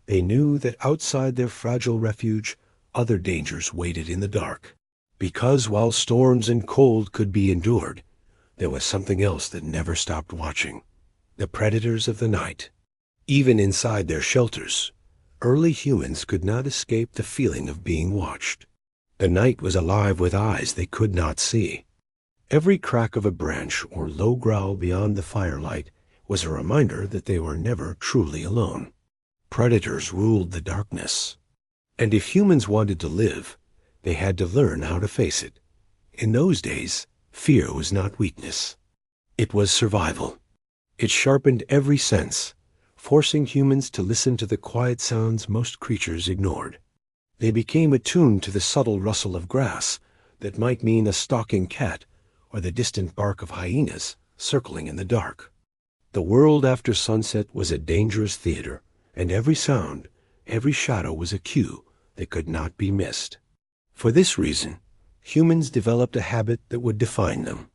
they knew that outside their fragile refuge, other dangers waited in the dark. Because while storms and cold could be endured, there was something else that never stopped watching: the predators of the night. Even inside their shelters, early humans could not escape the feeling of being watched. The night was alive with eyes they could not see. Every crack of a branch or low growl beyond the firelight was a reminder that they were never truly alone. Predators ruled the darkness. And if humans wanted to live, they had to learn how to face it. In those days, fear was not weakness. It was survival. It sharpened every sense, forcing humans to listen to the quiet sounds most creatures ignored. They became attuned to the subtle rustle of grass that might mean a stalking cat or the distant bark of hyenas circling in the dark. The world after sunset was a dangerous theater, and every sound, every shadow was a cue that could not be missed. For this reason, humans developed a habit that would define them.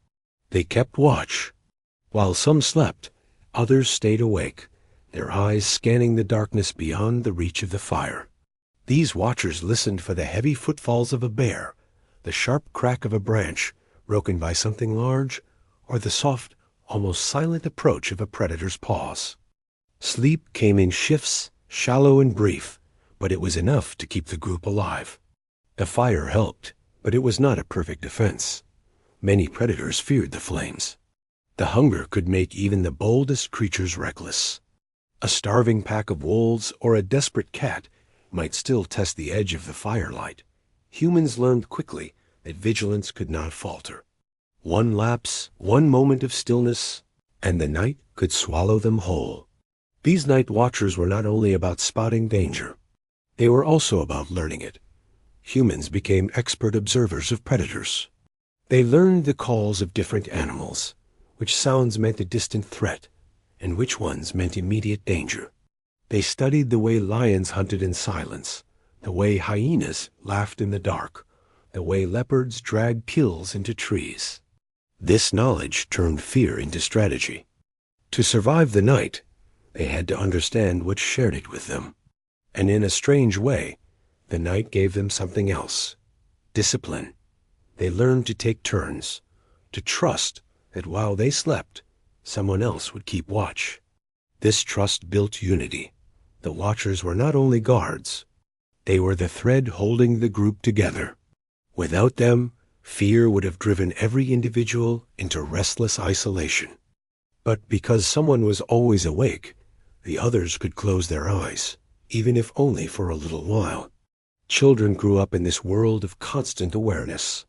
They kept watch. While some slept, others stayed awake, their eyes scanning the darkness beyond the reach of the fire. These watchers listened for the heavy footfalls of a bear, the sharp crack of a branch broken by something large, or the soft, almost silent approach of a predator's paws. Sleep came in shifts, shallow and brief, but it was enough to keep the group alive. The fire helped, but it was not a perfect defense. Many predators feared the flames. The hunger could make even the boldest creatures reckless. A starving pack of wolves or a desperate cat might still test the edge of the firelight. Humans learned quickly that vigilance could not falter. One lapse, one moment of stillness, and the night could swallow them whole. These night watchers were not only about spotting danger, they were also about learning it. Humans became expert observers of predators. They learned the calls of different animals, which sounds meant a distant threat, and which ones meant immediate danger. They studied the way lions hunted in silence, the way hyenas laughed in the dark, the way leopards dragged kills into trees. This knowledge turned fear into strategy. To survive the night, they had to understand what shared it with them. And in a strange way, the night gave them something else: discipline. They learned to take turns, to trust that while they slept, someone else would keep watch. This trust built unity. The watchers were not only guards, they were the thread holding the group together. Without them, fear would have driven every individual into restless isolation. But because someone was always awake, the others could close their eyes, even if only for a little while. Children grew up in this world of constant awareness.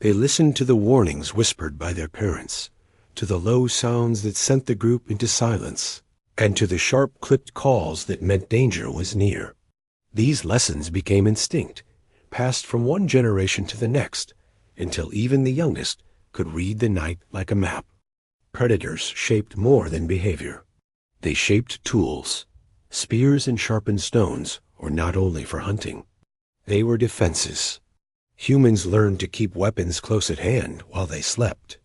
They listened to the warnings whispered by their parents, to the low sounds that sent the group into silence, and to the sharp clipped calls that meant danger was near. These lessons became instinct, passed from one generation to the next, until even the youngest could read the night like a map. Predators shaped more than behavior. They shaped tools. Spears and sharpened stones were not only for hunting. They were defenses. Humans learned to keep weapons close at hand while they slept.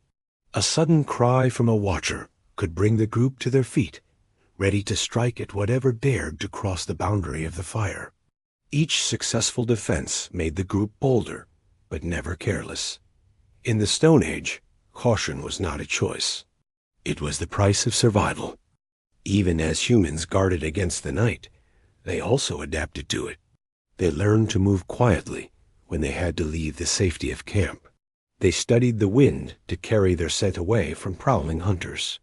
A sudden cry from a watcher could bring the group to their feet, ready to strike at whatever dared to cross the boundary of the fire. Each successful defense made the group bolder, but never careless. In the Stone Age, caution was not a choice. It was the price of survival. Even as humans guarded against the night, they also adapted to it. They learned to move quietly when they had to leave the safety of camp. They studied the wind to carry their scent away from prowling hunters.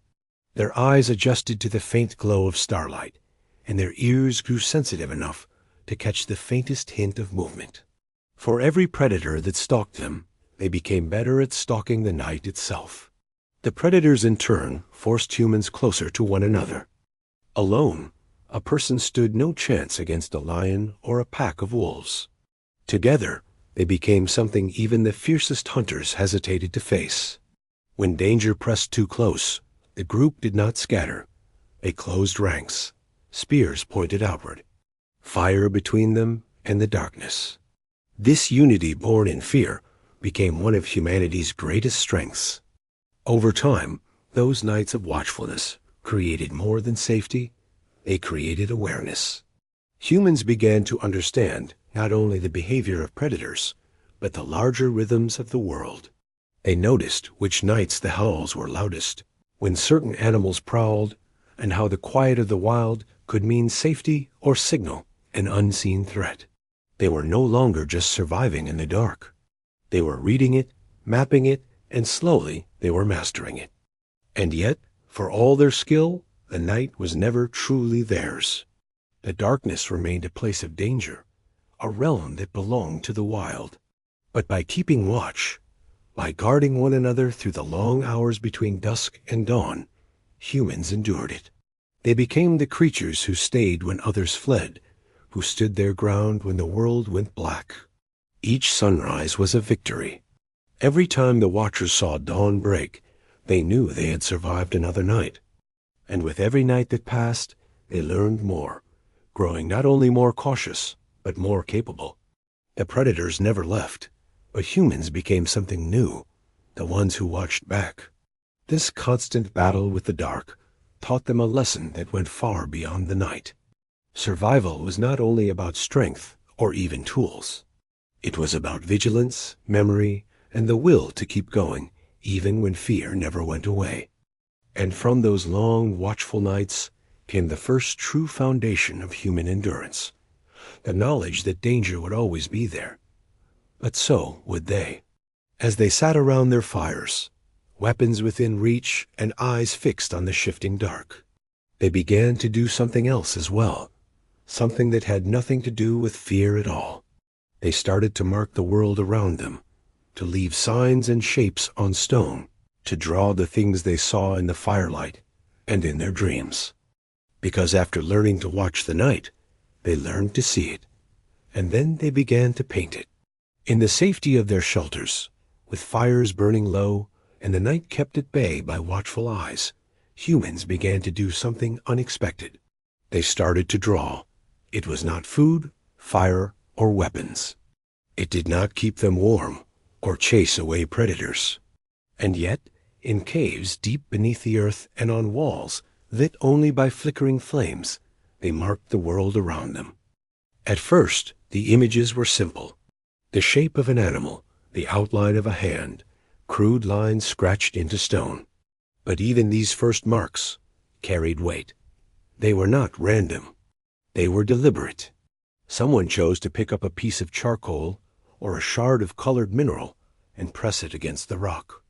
Their eyes adjusted to the faint glow of starlight, and their ears grew sensitive enough to catch the faintest hint of movement. For every predator that stalked them, they became better at stalking the night itself. The predators in turn forced humans closer to one another. Alone, a person stood no chance against a lion or a pack of wolves. Together, They became something even the fiercest hunters hesitated to face. When danger pressed too close, the group did not scatter. They closed ranks, spears pointed outward, fire between them and the darkness. This unity born in fear became one of humanity's greatest strengths. Over time, those nights of watchfulness created more than safety, they created awareness. Humans began to understand not only the behavior of predators, but the larger rhythms of the world. They noticed which nights the howls were loudest, when certain animals prowled, and how the quiet of the wild could mean safety or signal an unseen threat. They were no longer just surviving in the dark. They were reading it, mapping it, and slowly they were mastering it. And yet, for all their skill, the night was never truly theirs. The darkness remained a place of danger, a realm that belonged to the wild. But by keeping watch, by guarding one another through the long hours between dusk and dawn, humans endured it. They became the creatures who stayed when others fled, who stood their ground when the world went black. Each sunrise was a victory. Every time the watchers saw dawn break, they knew they had survived another night. And with every night that passed, they learned more, growing not only more cautious, but more capable. The predators never left, but humans became something new, the ones who watched back. This constant battle with the dark taught them a lesson that went far beyond the night. Survival was not only about strength or even tools. It was about vigilance, memory, and the will to keep going, even when fear never went away. And from those long, watchful nights came the first true foundation of human endurance, the knowledge that danger would always be there. But so would they. As they sat around their fires, weapons within reach and eyes fixed on the shifting dark, they began to do something else as well, something that had nothing to do with fear at all. They started to mark the world around them, to leave signs and shapes on stone, to draw the things they saw in the firelight and in their dreams. Because after learning to watch the night, they learned to see it, and then they began to paint it. In the safety of their shelters, with fires burning low and the night kept at bay by watchful eyes, humans began to do something unexpected. They started to draw. It was not food, fire, or weapons. It did not keep them warm or chase away predators. And yet, in caves deep beneath the earth and on walls lit only by flickering flames, they marked the world around them. At first, the images were simple. The shape of an animal, the outline of a hand, crude lines scratched into stone. But even these first marks carried weight. They were not random. They were deliberate. Someone chose to pick up a piece of charcoal or a shard of colored mineral and press it against the rock.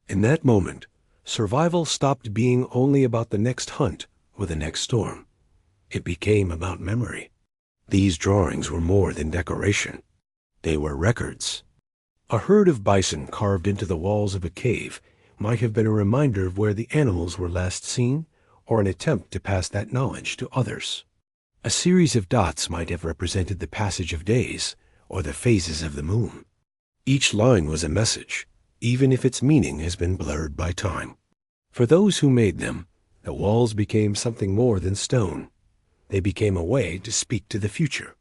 In that moment, survival stopped being only about the next hunt or the next storm. It became about memory. These drawings were more than decoration. They were records. A herd of bison carved into the walls of a cave might have been a reminder of where the animals were last seen, or an attempt to pass that knowledge to others. A series of dots might have represented the passage of days or the phases of the moon. Each line was a message, even if its meaning has been blurred by time. For those who made them, the walls became something more than stone. They became a way to speak to the future.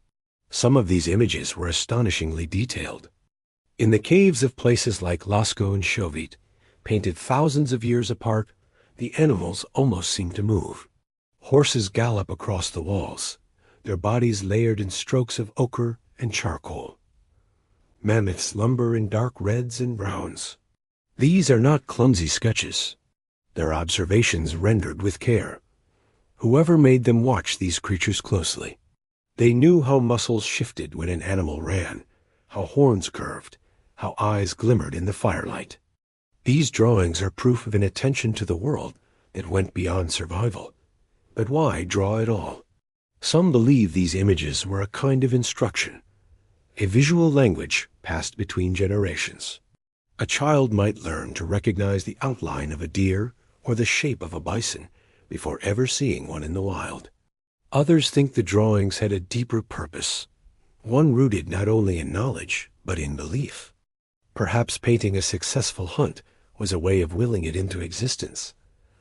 Some of these images were astonishingly detailed. In the caves of places like Lascaux and Chauvet, painted thousands of years apart, the animals almost seemed to move. Horses gallop across the walls, their bodies layered in strokes of ochre and charcoal. Mammoths lumber in dark reds and browns. These are not clumsy sketches. They're observations rendered with care. Whoever made them watched these creatures closely. They knew how muscles shifted when an animal ran, how horns curved, how eyes glimmered in the firelight. These drawings are proof of an attention to the world that went beyond survival. But why draw at all? Some believe these images were a kind of instruction, a visual language passed between generations. A child might learn to recognize the outline of a deer or the shape of a bison before ever seeing one in the wild. Others think the drawings had a deeper purpose, one rooted not only in knowledge, but in belief. Perhaps painting a successful hunt was a way of willing it into existence,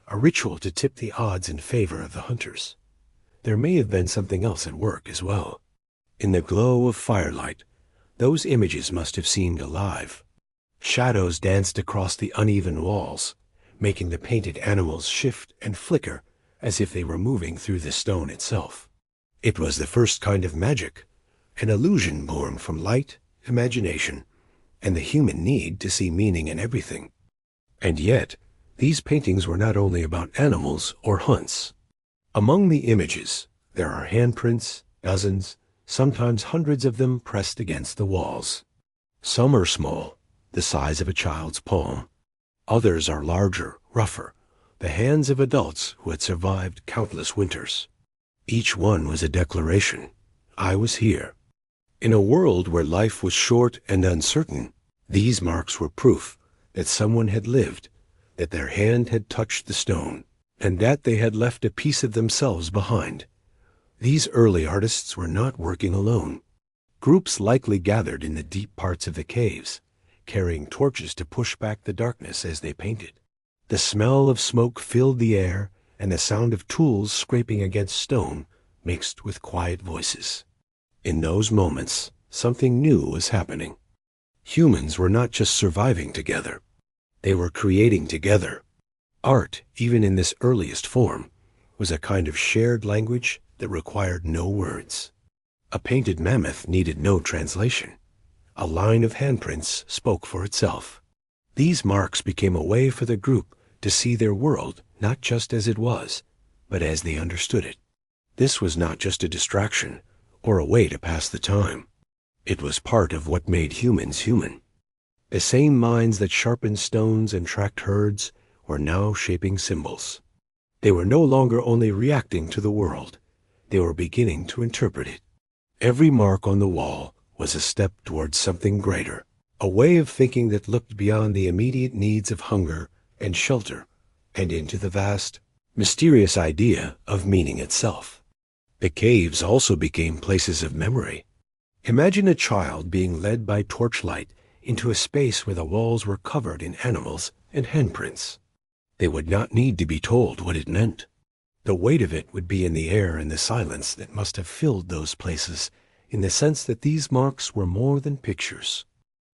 a ritual to tip the odds in favor of the hunters. There may have been something else at work as well. In the glow of firelight, those images must have seemed alive. Shadows danced across the uneven walls, making the painted animals shift and flicker as if they were moving through the stone itself. It was the first kind of magic, an illusion born from light, imagination, and the human need to see meaning in everything. And yet, these paintings were not only about animals or hunts. Among the images, there are handprints, dozens, sometimes hundreds of them pressed against the walls. Some are small, the size of a child's palm. Others are larger, rougher, the hands of adults who had survived countless winters. Each one was a declaration. I was here. In a world where life was short and uncertain, these marks were proof that someone had lived, that their hand had touched the stone, and that they had left a piece of themselves behind. These early artists were not working alone. Groups likely gathered in the deep parts of the caves, carrying torches to push back the darkness as they painted. The smell of smoke filled the air, and the sound of tools scraping against stone mixed with quiet voices. In those moments, something new was happening. Humans were not just surviving together. They were creating together. Art, even in this earliest form, was a kind of shared language that required no words. A painted mammoth needed no translation. A line of handprints spoke for itself. These marks became a way for the group to see their world not just as it was, but as they understood it. This was not just a distraction or a way to pass the time. It was part of what made humans human. The same minds that sharpened stones and tracked herds were now shaping symbols. They were no longer only reacting to the world. They were beginning to interpret it. Every mark on the wall was a step towards something greater, a way of thinking that looked beyond the immediate needs of hunger and shelter and into the vast, mysterious idea of meaning itself. The caves also became places of memory. Imagine a child being led by torchlight into a space where the walls were covered in animals and handprints. They would not need to be told what it meant. The weight of it would be in the air and the silence that must have filled those places, in the sense that these marks were more than pictures.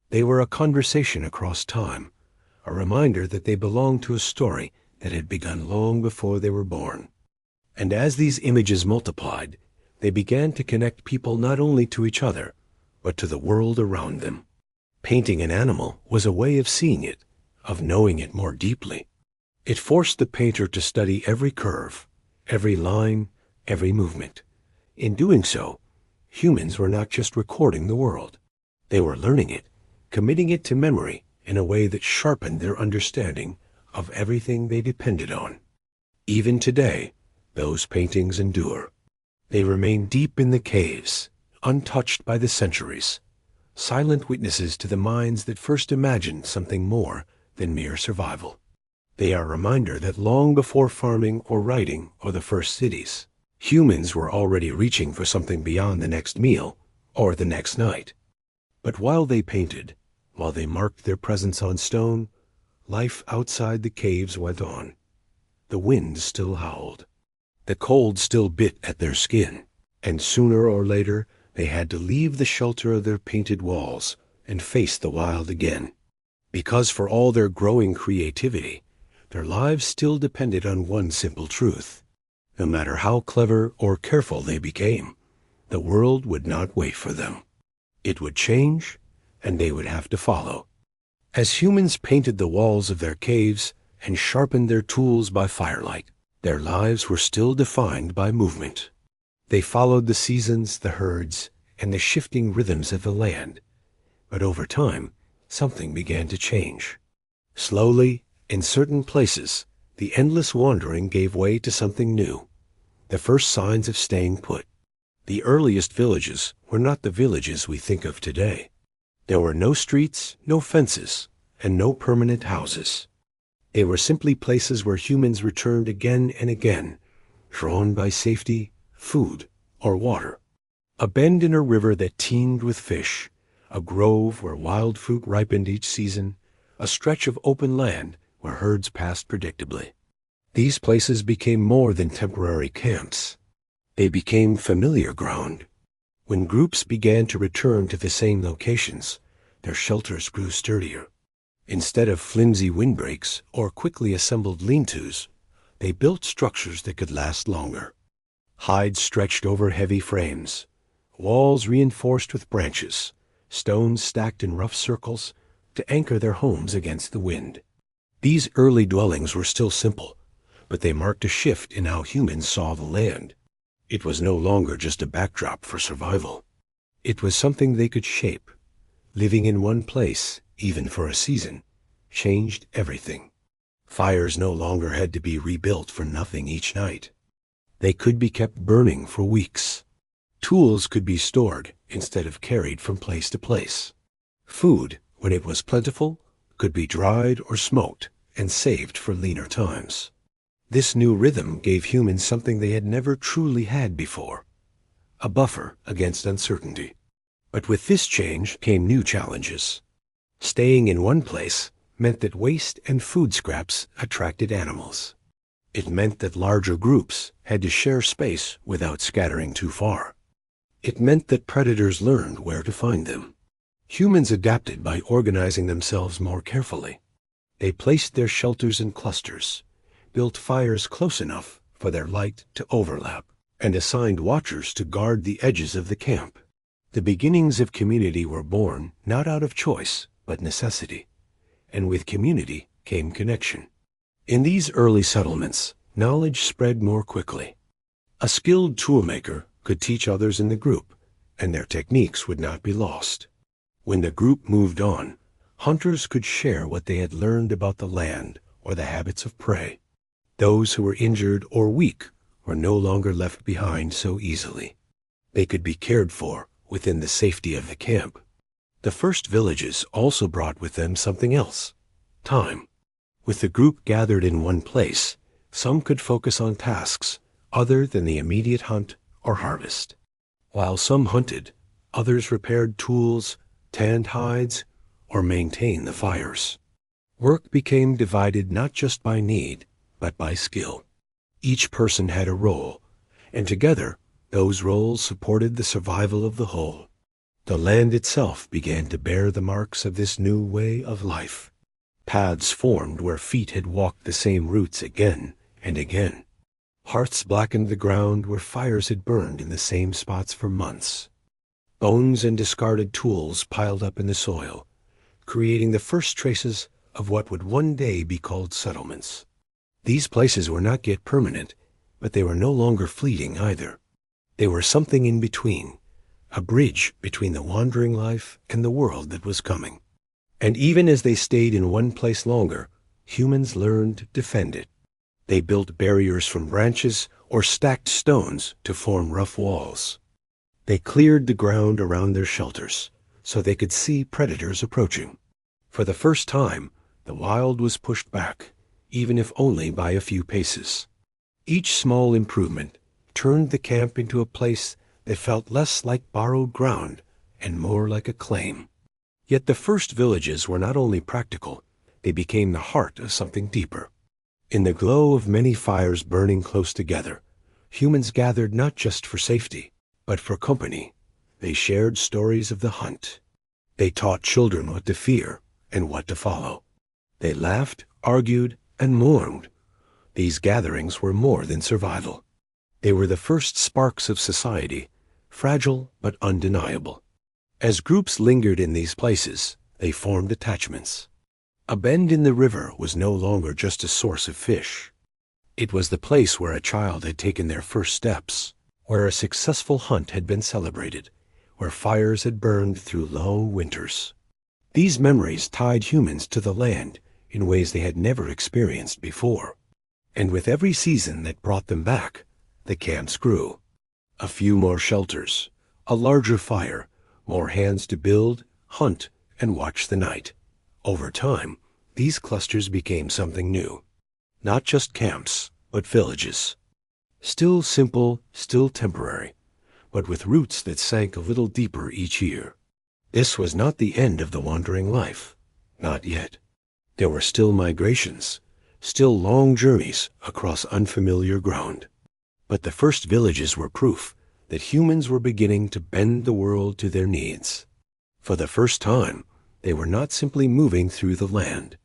They were a conversation across time, a reminder that they belonged to a story that had begun long before they were born. And as these images multiplied, they began to connect people not only to each other, but to the world around them. Painting an animal was a way of seeing it, of knowing it more deeply. It forced the painter to study every curve, every line, every movement. In doing so, humans were not just recording the world. They were learning it, committing it to memory in a way that sharpened their understanding of everything they depended on. Even today, those paintings endure. They remain deep in the caves, untouched by the centuries, silent witnesses to the minds that first imagined something more than mere survival. They are a reminder that long before farming or writing or the first cities, humans were already reaching for something beyond the next meal or the next night. But while they painted, while they marked their presence on stone, life outside the caves went on. The wind still howled. The cold still bit at their skin, and sooner or later they had to leave the shelter of their painted walls and face the wild again. Because for all their growing creativity, their lives still depended on one simple truth. No matter how clever or careful they became, the world would not wait for them. It would change, and they would have to follow. As humans painted the walls of their caves and sharpened their tools by firelight, their lives were still defined by movement. They followed the seasons, the herds, and the shifting rhythms of the land. But over time, something began to change. Slowly, in certain places, the endless wandering gave way to something new. The first signs of staying put. The earliest villages were not the villages we think of today. There were no streets, no fences, and no permanent houses. They were simply places where humans returned again and again, drawn by safety, food, or water. A bend in a river that teemed with fish, a grove where wild fruit ripened each season, a stretch of open land where herds passed predictably. These places became more than temporary camps. They became familiar ground. When groups began to return to the same locations, their shelters grew sturdier. Instead of flimsy windbreaks or quickly assembled lean-tos, they built structures that could last longer. Hides stretched over heavy frames, walls reinforced with branches, stones stacked in rough circles to anchor their homes against the wind. These early dwellings were still simple, but they marked a shift in how humans saw the land. It was no longer just a backdrop for survival. It was something they could shape. Living in one place, even for a season, changed everything. Fires no longer had to be rebuilt for nothing each night. They could be kept burning for weeks. Tools could be stored instead of carried from place to place. Food, when it was plentiful, could be dried or smoked and saved for leaner times. This new rhythm gave humans something they had never truly had before, a buffer against uncertainty. But with this change came new challenges. Staying in one place meant that waste and food scraps attracted animals. It meant that larger groups had to share space without scattering too far. It meant that predators learned where to find them. Humans adapted by organizing themselves more carefully. They placed their shelters in clusters, built fires close enough for their light to overlap, and assigned watchers to guard the edges of the camp. The beginnings of community were born not out of choice, but necessity. And with community came connection. In these early settlements, knowledge spread more quickly. A skilled toolmaker could teach others in the group, and their techniques would not be lost. When the group moved on, hunters could share what they had learned about the land or the habits of prey. Those who were injured or weak were no longer left behind so easily. They could be cared for within the safety of the camp. The first villages also brought with them something else: time. With the group gathered in one place, some could focus on tasks other than the immediate hunt or harvest. While some hunted, others repaired tools, tanned hides, or maintained the fires. Work became divided not just by need, but by skill. Each person had a role, and together those roles supported the survival of the whole. The land itself began to bear the marks of this new way of life. Paths formed where feet had walked the same routes again and again. Hearths blackened the ground where fires had burned in the same spots for months. Bones and discarded tools piled up in the soil, creating the first traces of what would one day be called settlements. These places were not yet permanent, but they were no longer fleeting either. They were something in between, a bridge between the wandering life and the world that was coming. And even as they stayed in one place longer, humans learned to defend it. They built barriers from branches or stacked stones to form rough walls. They cleared the ground around their shelters so they could see predators approaching. For the first time, the wild was pushed back, even if only by a few paces. Each small improvement turned the camp into a place that felt less like borrowed ground and more like a claim. Yet the first villages were not only practical, they became the heart of something deeper. In the glow of many fires burning close together, humans gathered not just for safety, but for company. They shared stories of the hunt. They taught children what to fear and what to follow. They laughed, argued, and mourned. These gatherings were more than survival. They were the first sparks of society, fragile but undeniable. As groups lingered in these places, they formed attachments. A bend in the river was no longer just a source of fish. It was the place where a child had taken their first steps, where a successful hunt had been celebrated, where fires had burned through low winters. These memories tied humans to the land in ways they had never experienced before. And with every season that brought them back, the camps grew. A few more shelters, a larger fire, more hands to build, hunt, and watch the night. Over time, these clusters became something new. Not just camps, but villages. Still simple, still temporary, but with roots that sank a little deeper each year. This was not the end of the wandering life. Not yet. There were still migrations, still long journeys across unfamiliar ground. But the first villages were proof that humans were beginning to bend the world to their needs. For the first time, they were not simply moving through the land.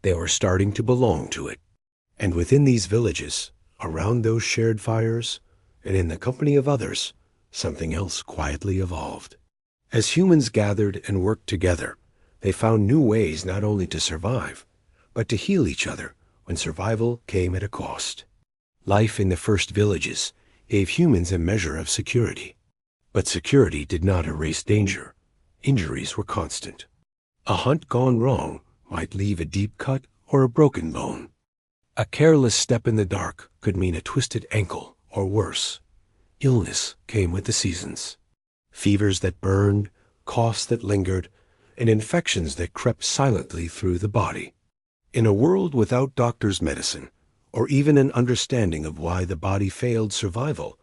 They were starting to belong to it. And within these villages, around those shared fires, and in the company of others, something else quietly evolved. As humans gathered and worked together, they found new ways not only to survive, but to heal each other when survival came at a cost. Life in the first villages gave humans a measure of security. But security did not erase danger. Injuries were constant. A hunt gone wrong might leave a deep cut or a broken bone. A careless step in the dark could mean a twisted ankle, or worse. Illness came with the seasons. Fevers that burned, coughs that lingered, and infections that crept silently through the body. In a world without doctor's medicine, or even an understanding of why the body failed, survival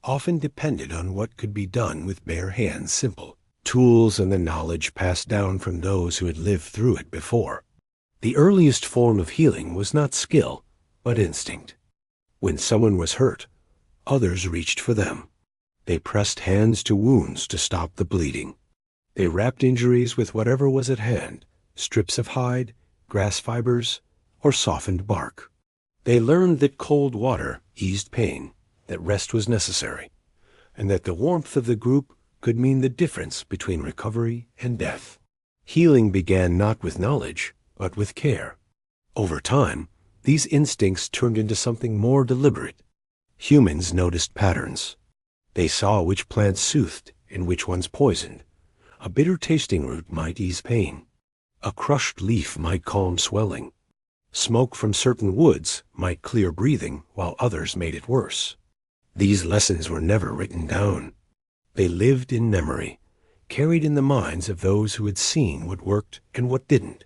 often depended on what could be done with bare hands, simple tools and the knowledge passed down from those who had lived through it before. The earliest form of healing was not skill, but instinct. When someone was hurt, others reached for them. They pressed hands to wounds to stop the bleeding. They wrapped injuries with whatever was at hand, strips of hide, grass fibers, or softened bark. They learned that cold water eased pain, that rest was necessary, and that the warmth of the group could mean the difference between recovery and death. Healing began not with knowledge, but with care. Over time, these instincts turned into something more deliberate. Humans noticed patterns. They saw which plants soothed and which ones poisoned. A bitter-tasting root might ease pain. A crushed leaf might calm swelling. Smoke from certain woods might clear breathing, while others made it worse. These lessons were never written down. They lived in memory, carried in the minds of those who had seen what worked and what didn't,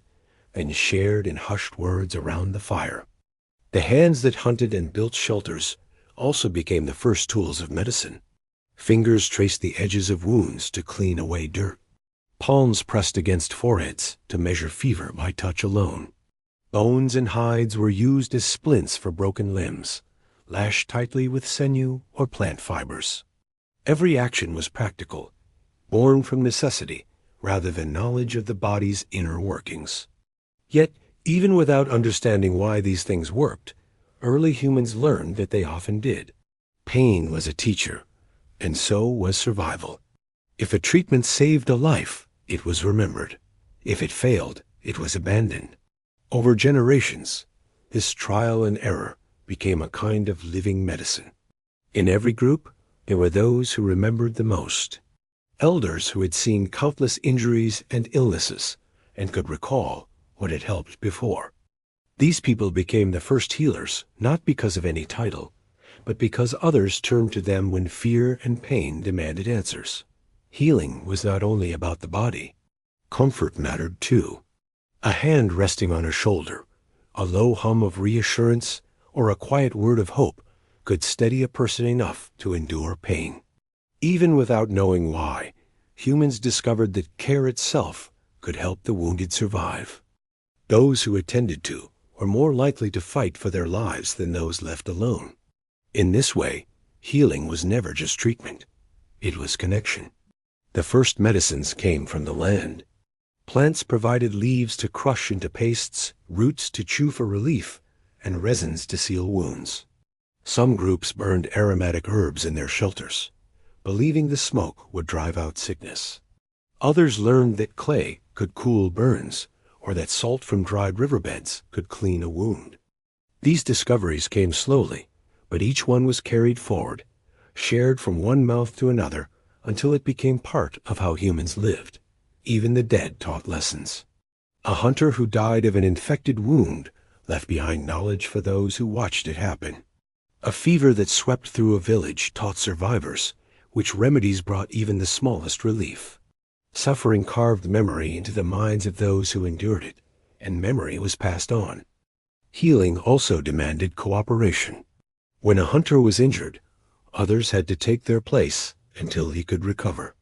and shared in hushed words around the fire. The hands that hunted and built shelters also became the first tools of medicine. Fingers traced the edges of wounds to clean away dirt. Palms pressed against foreheads to measure fever by touch alone. Bones and hides were used as splints for broken limbs, lashed tightly with sinew or plant fibers. Every action was practical, born from necessity rather than knowledge of the body's inner workings. Yet, even without understanding why these things worked, early humans learned that they often did. Pain was a teacher, and so was survival. If a treatment saved a life, it was remembered. If it failed, it was abandoned. Over generations, this trial and error became a kind of living medicine. In every group, there were those who remembered the most. Elders who had seen countless injuries and illnesses and could recall what had helped before. These people became the first healers, not because of any title, but because others turned to them when fear and pain demanded answers. Healing was not only about the body. Comfort mattered too. A hand resting on a shoulder, a low hum of reassurance, or a quiet word of hope could steady a person enough to endure pain. Even without knowing why, humans discovered that care itself could help the wounded survive. Those who attended to were more likely to fight for their lives than those left alone. In this way, healing was never just treatment. It was connection. The first medicines came from the land. Plants provided leaves to crush into pastes, roots to chew for relief, and resins to seal wounds. Some groups burned aromatic herbs in their shelters, believing the smoke would drive out sickness. Others learned that clay could cool burns, or that salt from dried riverbeds could clean a wound. These discoveries came slowly, but each one was carried forward, shared from one mouth to another, until it became part of how humans lived. Even the dead taught lessons. A hunter who died of an infected wound left behind knowledge for those who watched it happen. A fever that swept through a village taught survivors which remedies brought even the smallest relief. Suffering carved memory into the minds of those who endured it, and memory was passed on. Healing also demanded cooperation. When a hunter was injured, others had to take their place until he could recover.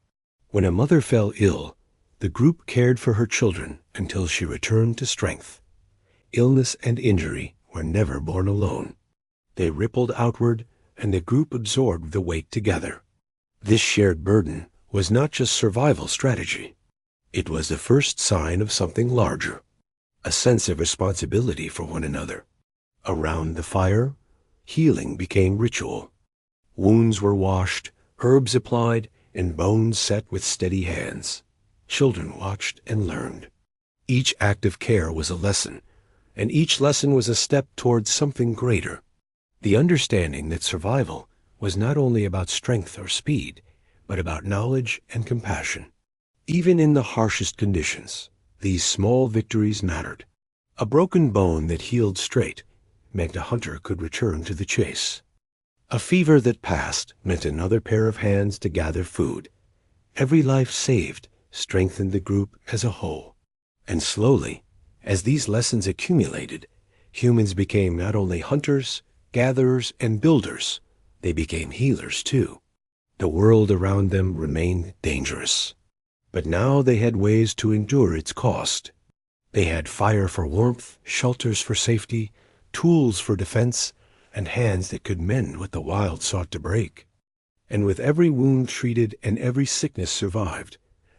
When a mother fell ill, The group cared for her children until she returned to strength. Illness and injury were never borne alone. They rippled outward, and the group absorbed the weight together. This shared burden was not just survival strategy. It was the first sign of something larger, a sense of responsibility for one another. Around the fire, healing became ritual. Wounds were washed, herbs applied, and bones set with steady hands. Children watched and learned. Each act of care was a lesson, and each lesson was a step towards something greater. The understanding that survival was not only about strength or speed, but about knowledge and compassion. Even in the harshest conditions, these small victories mattered. A broken bone that healed straight meant a hunter could return to the chase. A fever that passed meant another pair of hands to gather food. Every life saved strengthened the group as a whole. And slowly, as these lessons accumulated, humans became not only hunters, gatherers, and builders, they became healers too. The world around them remained dangerous, but now they had ways to endure its cost. They had fire for warmth, shelters for safety, tools for defense, and hands that could mend what the wild sought to break. And with every wound treated and every sickness survived,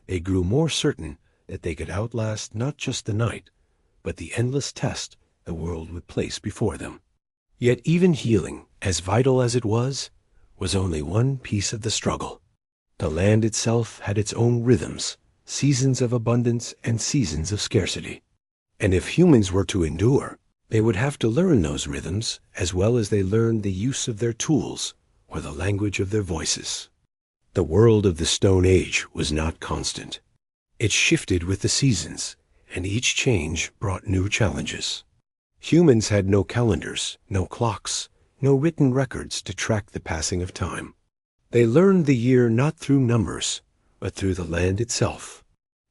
they grew more certain that they could outlast not just the night, but the endless test the world would place before them. Yet even healing, as vital as it was only one piece of the struggle. The land itself had its own rhythms, seasons of abundance and seasons of scarcity. And if humans were to endure, they would have to learn those rhythms as well as they learned the use of their tools or the language of their voices. The world of the Stone Age was not constant. It shifted with the seasons, and each change brought new challenges. Humans had no calendars, no clocks, no written records to track the passing of time. They learned the year not through numbers, but through the land itself.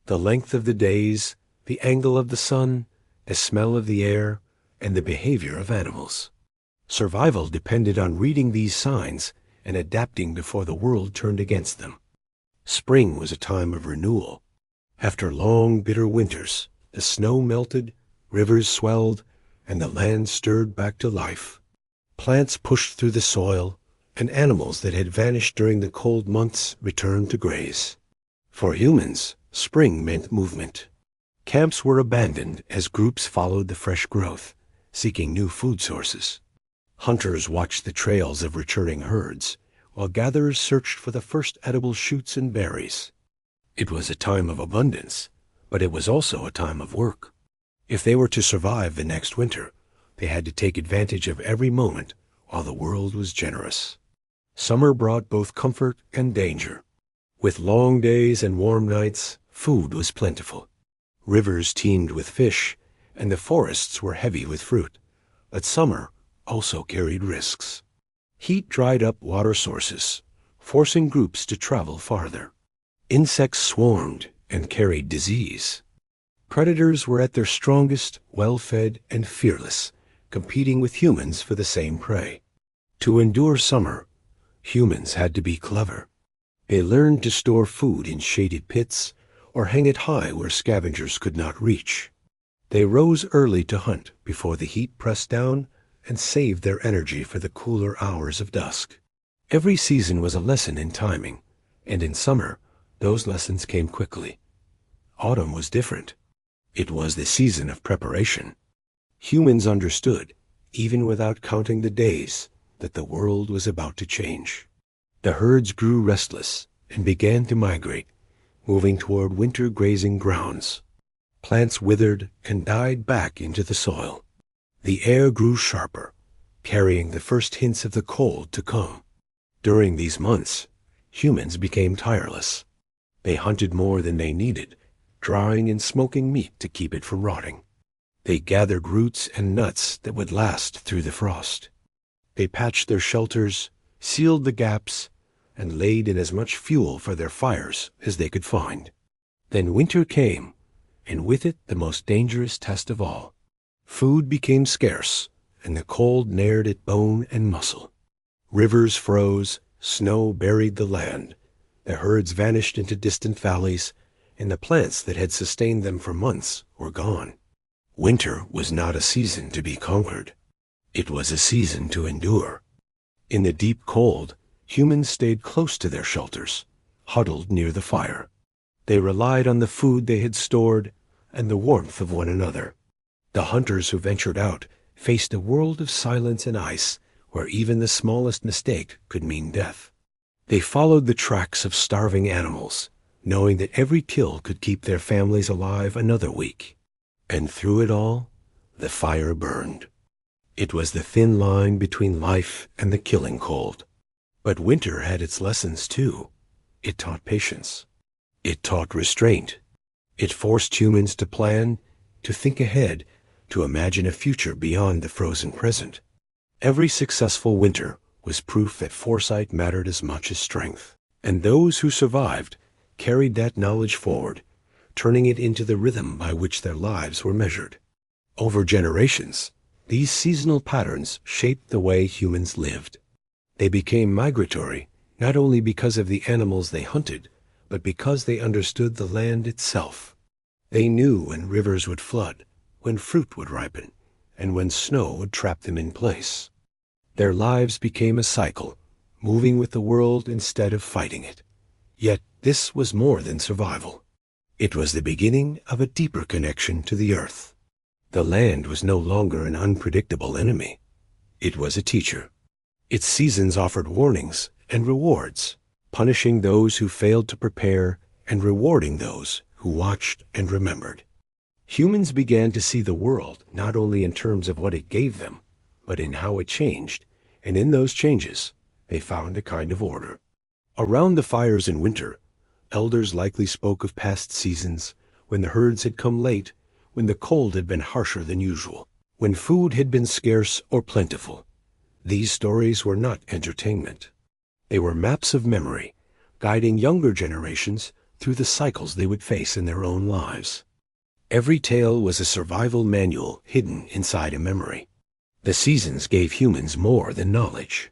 The length of the days, the angle of the sun, the smell of the air, and the behavior of animals. Survival depended on reading these signs and adapting before the world turned against them. Spring was a time of renewal. After long, bitter winters, the snow melted, rivers swelled, and the land stirred back to life. Plants pushed through the soil, and animals that had vanished during the cold months returned to graze. For humans, spring meant movement. Camps were abandoned as groups followed the fresh growth, seeking new food sources. Hunters watched the trails of returning herds, while gatherers searched for the first edible shoots and berries. It was a time of abundance, but it was also a time of work. If they were to survive the next winter, they had to take advantage of every moment while the world was generous. Summer brought both comfort and danger. With long days and warm nights, food was plentiful. Rivers teemed with fish, and the forests were heavy with fruit. But summer also carried risks. Heat dried up water sources, forcing groups to travel farther. Insects swarmed and carried disease. Predators were at their strongest, well-fed, and fearless, competing with humans for the same prey. To endure summer, humans had to be clever. They learned to store food in shaded pits or hang it high where scavengers could not reach. They rose early to hunt before the heat pressed down and saved their energy for the cooler hours of dusk. Every season was a lesson in timing, and in summer, those lessons came quickly. Autumn was different. It was the season of preparation. Humans understood, even without counting the days, that the world was about to change. The herds grew restless and began to migrate, moving toward winter grazing grounds. Plants withered and died back into the soil. The air grew sharper, carrying the first hints of the cold to come. During these months, humans became tireless. They hunted more than they needed, drying and smoking meat to keep it from rotting. They gathered roots and nuts that would last through the frost. They patched their shelters, sealed the gaps, and laid in as much fuel for their fires as they could find. Then winter came, and with it the most dangerous test of all. Food became scarce, and the cold nared at bone and muscle. Rivers froze, snow buried the land, the herds vanished into distant valleys, and the plants that had sustained them for months were gone. Winter was not a season to be conquered. It was a season to endure. In the deep cold, humans stayed close to their shelters, huddled near the fire. They relied on the food they had stored and the warmth of one another. The hunters who ventured out faced a world of silence and ice where even the smallest mistake could mean death. They followed the tracks of starving animals, knowing that every kill could keep their families alive another week. And through it all, the fire burned. It was the thin line between life and the killing cold. But winter had its lessons too. It taught patience. It taught restraint. It forced humans to plan, to think ahead, to imagine a future beyond the frozen present. Every successful winter was proof that foresight mattered as much as strength. And those who survived carried that knowledge forward, turning it into the rhythm by which their lives were measured. Over generations, these seasonal patterns shaped the way humans lived. They became migratory, not only because of the animals they hunted, but because they understood the land itself. They knew when rivers would flood, when fruit would ripen, and when snow would trap them in place. Their lives became a cycle, moving with the world instead of fighting it. Yet this was more than survival. It was the beginning of a deeper connection to the earth. The land was no longer an unpredictable enemy. It was a teacher. Its seasons offered warnings and rewards, punishing those who failed to prepare and rewarding those who watched and remembered. Humans began to see the world not only in terms of what it gave them, but in how it changed, and in those changes, they found a kind of order. Around the fires in winter, elders likely spoke of past seasons, when the herds had come late, when the cold had been harsher than usual, when food had been scarce or plentiful. These stories were not entertainment. They were maps of memory, guiding younger generations through the cycles they would face in their own lives. Every tale was a survival manual hidden inside a memory. The seasons gave humans more than knowledge.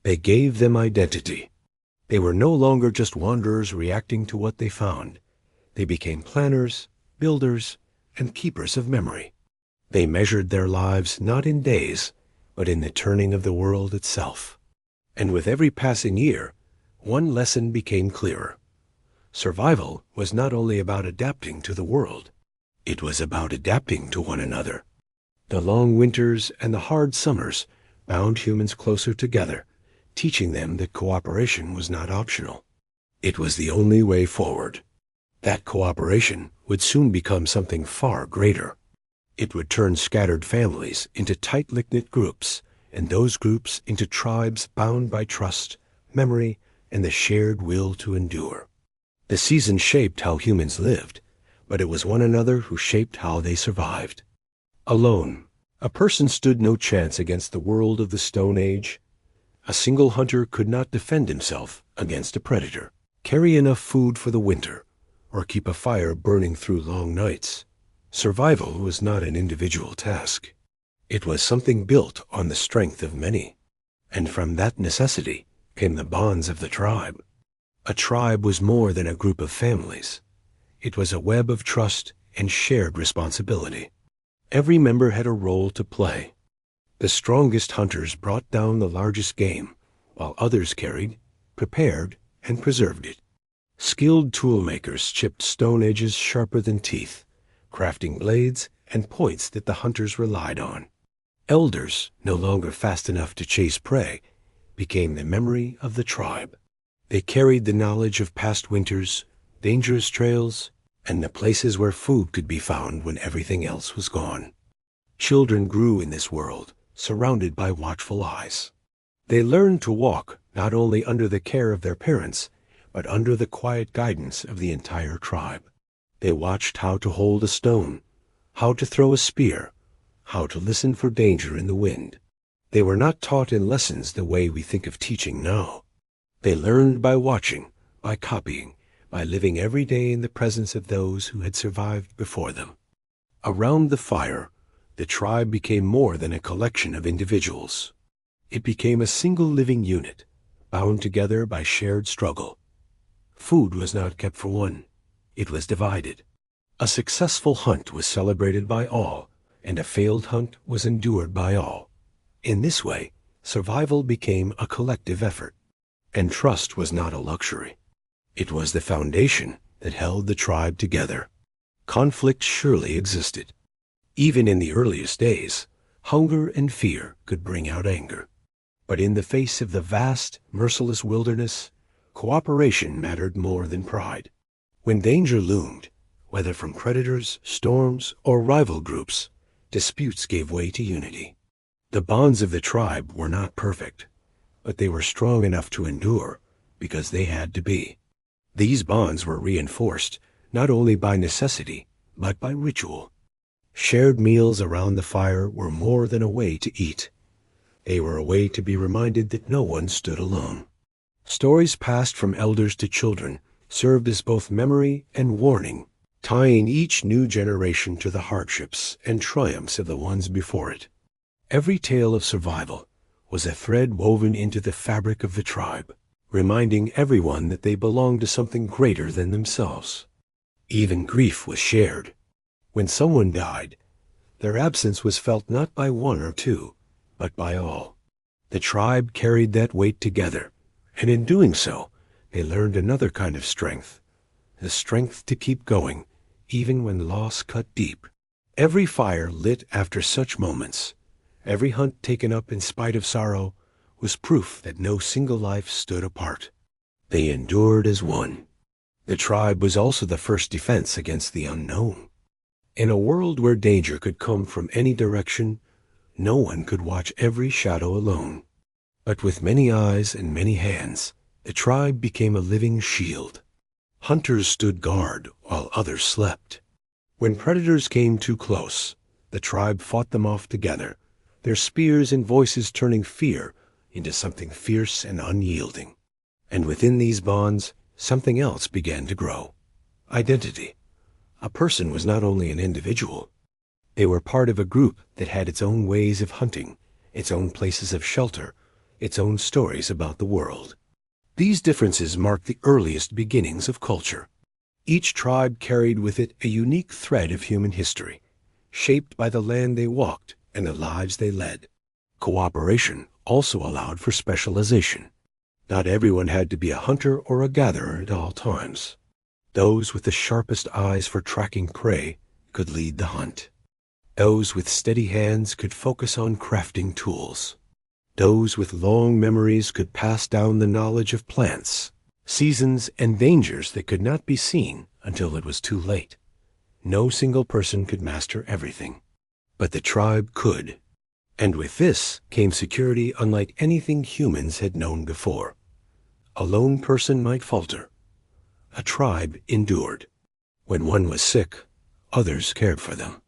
They gave them identity. They were no longer just wanderers reacting to what they found. They became planners, builders, and keepers of memory. They measured their lives not in days, but in the turning of the world itself. And with every passing year, one lesson became clearer. Survival was not only about adapting to the world, it was about adapting to one another. The long winters and the hard summers bound humans closer together, teaching them that cooperation was not optional. It was the only way forward. That cooperation would soon become something far greater. It would turn scattered families into tightly knit groups, and those groups into tribes bound by trust, memory, and the shared will to endure. The season shaped how humans lived, but it was one another who shaped how they survived. Alone, a person stood no chance against the world of the Stone Age. A single hunter could not defend himself against a predator, carry enough food for the winter, or keep a fire burning through long nights. Survival was not an individual task. It was something built on the strength of many. And from that necessity came the bonds of the tribe. A tribe was more than a group of families. It was a web of trust and shared responsibility. Every member had a role to play. The strongest hunters brought down the largest game, while others carried, prepared, and preserved it. Skilled toolmakers chipped stone edges sharper than teeth, crafting blades and points that the hunters relied on. Elders, no longer fast enough to chase prey, became the memory of the tribe. They carried the knowledge of past winters, dangerous trails, and the places where food could be found when everything else was gone. Children grew in this world, surrounded by watchful eyes. They learned to walk not only under the care of their parents, but under the quiet guidance of the entire tribe. They watched how to hold a stone, how to throw a spear, how to listen for danger in the wind. They were not taught in lessons the way we think of teaching now. They learned by watching, by copying, by living every day in the presence of those who had survived before them. Around the fire, the tribe became more than a collection of individuals. It became a single living unit, bound together by shared struggle. Food was not kept for one. it was divided. A successful hunt was celebrated by all, and a failed hunt was endured by all. In this way, survival became a collective effort, and trust was not a luxury. It was the foundation that held the tribe together. Conflict surely existed. Even in the earliest days, hunger and fear could bring out anger. But in the face of the vast, merciless wilderness, cooperation mattered more than pride. When danger loomed, whether from predators, storms, or rival groups, disputes gave way to unity. The bonds of the tribe were not perfect, but they were strong enough to endure because they had to be. These bonds were reinforced not only by necessity, but by ritual. Shared meals around the fire were more than a way to eat. They were a way to be reminded that no one stood alone. Stories passed from elders to children served as both memory and warning, tying each new generation to the hardships and triumphs of the ones before it. Every tale of survival was a thread woven into the fabric of the tribe, reminding everyone that they belonged to something greater than themselves. Even grief was shared. When someone died, their absence was felt not by one or two, but by all. The tribe carried that weight together, and in doing so, they learned another kind of strength, the strength to keep going, even when loss cut deep. Every fire lit after such moments, every hunt taken up in spite of sorrow, was proof that no single life stood apart. They endured as one. The tribe was also the first defense against the unknown. In a world where danger could come from any direction, no one could watch every shadow alone. But with many eyes and many hands, the tribe became a living shield. Hunters stood guard while others slept. When predators came too close, the tribe fought them off together, their spears and voices turning fear into something fierce and unyielding. And within these bonds, something else began to grow. Identity. A person was not only an individual. They were part of a group that had its own ways of hunting, its own places of shelter, its own stories about the world. These differences marked the earliest beginnings of culture. Each tribe carried with it a unique thread of human history, shaped by the land they walked and the lives they led. Cooperation also allowed for specialization. Not everyone had to be a hunter or a gatherer at all times. Those with the sharpest eyes for tracking prey could lead the hunt. Those with steady hands could focus on crafting tools. Those with long memories could pass down the knowledge of plants, seasons, and dangers that could not be seen until it was too late. No single person could master everything, but the tribe could. And with this came security unlike anything humans had known before. A lone person might falter. A tribe endured. When one was sick, others cared for them.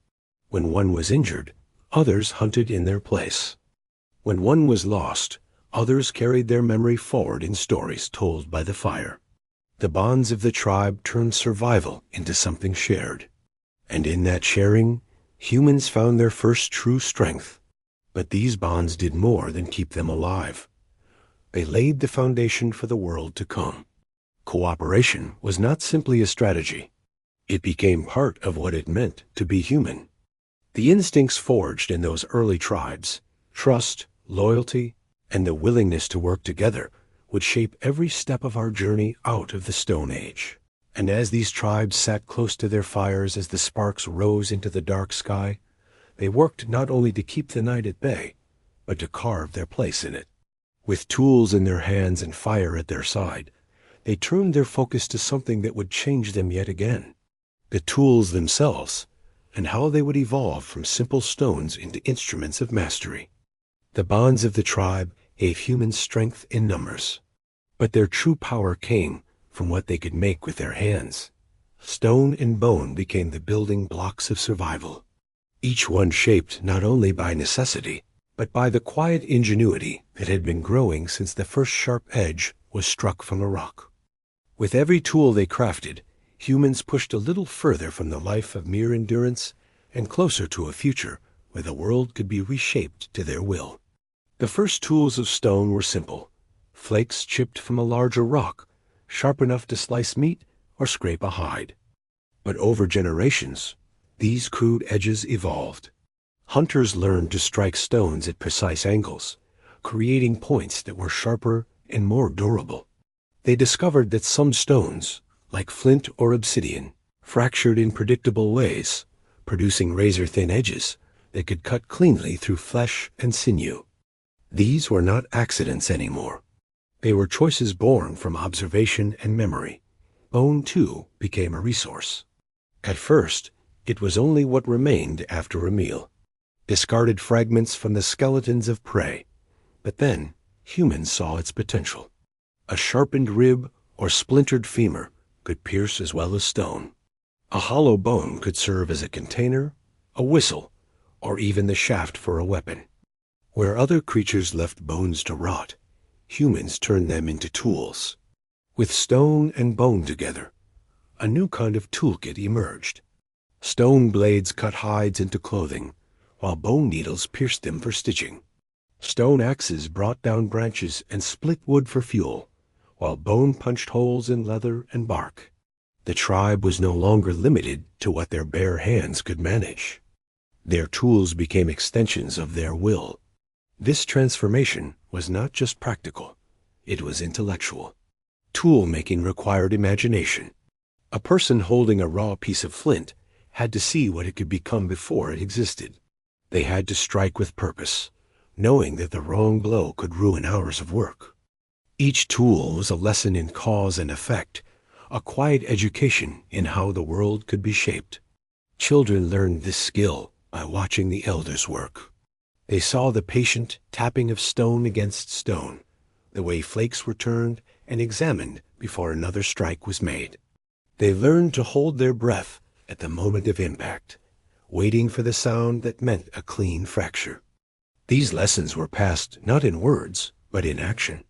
When one was injured, others hunted in their place. When one was lost, others carried their memory forward in stories told by the fire. The bonds of the tribe turned survival into something shared. And in that sharing, humans found their first true strength. But these bonds did more than keep them alive. They laid the foundation for the world to come. Cooperation was not simply a strategy. It became part of what it meant to be human. The instincts forged in those early tribes, trust, loyalty, and the willingness to work together, would shape every step of our journey out of the Stone Age. And as these tribes sat close to their fires as the sparks rose into the dark sky, they worked not only to keep the night at bay, but to carve their place in it. With tools in their hands and fire at their side, they turned their focus to something that would change them yet again. The tools themselves, and how they would evolve from simple stones into instruments of mastery. The bonds of the tribe gave humans strength in numbers, but their true power came from what they could make with their hands. Stone and bone became the building blocks of survival. Each one shaped not only by necessity, but by the quiet ingenuity that had been growing since the first sharp edge was struck from a rock. With every tool they crafted, humans pushed a little further from the life of mere endurance and closer to a future where the world could be reshaped to their will. The first tools of stone were simple, flakes chipped from a larger rock, sharp enough to slice meat or scrape a hide. But over generations, these crude edges evolved. Hunters learned to strike stones at precise angles, creating points that were sharper and more durable. They discovered that some stones, like flint or obsidian, fractured in predictable ways, producing razor-thin edges that could cut cleanly through flesh and sinew. These were not accidents anymore. They were choices born from observation and memory. Bone, too, became a resource. At first, it was only what remained after a meal, discarded fragments from the skeletons of prey. But then, humans saw its potential. A sharpened rib or splintered femur could pierce as well as stone. A hollow bone could serve as a container, a whistle, or even the shaft for a weapon. Where other creatures left bones to rot, humans turned them into tools. With stone and bone together, a new kind of toolkit emerged. Stone blades cut hides into clothing, while bone needles pierced them for stitching. Stone axes brought down branches and split wood for fuel, while bone punched holes in leather and bark. The tribe was no longer limited to what their bare hands could manage. Their tools became extensions of their will. This transformation was not just practical, it was intellectual. Tool-making required imagination. A person holding a raw piece of flint had to see what it could become before it existed. They had to strike with purpose, knowing that the wrong blow could ruin hours of work. Each tool was a lesson in cause and effect, a quiet education in how the world could be shaped. Children learned this skill by watching the elders work. They saw the patient tapping of stone against stone, the way flakes were turned and examined before another strike was made. They learned to hold their breath at the moment of impact, waiting for the sound that meant a clean fracture. These lessons were passed not in words, but in action.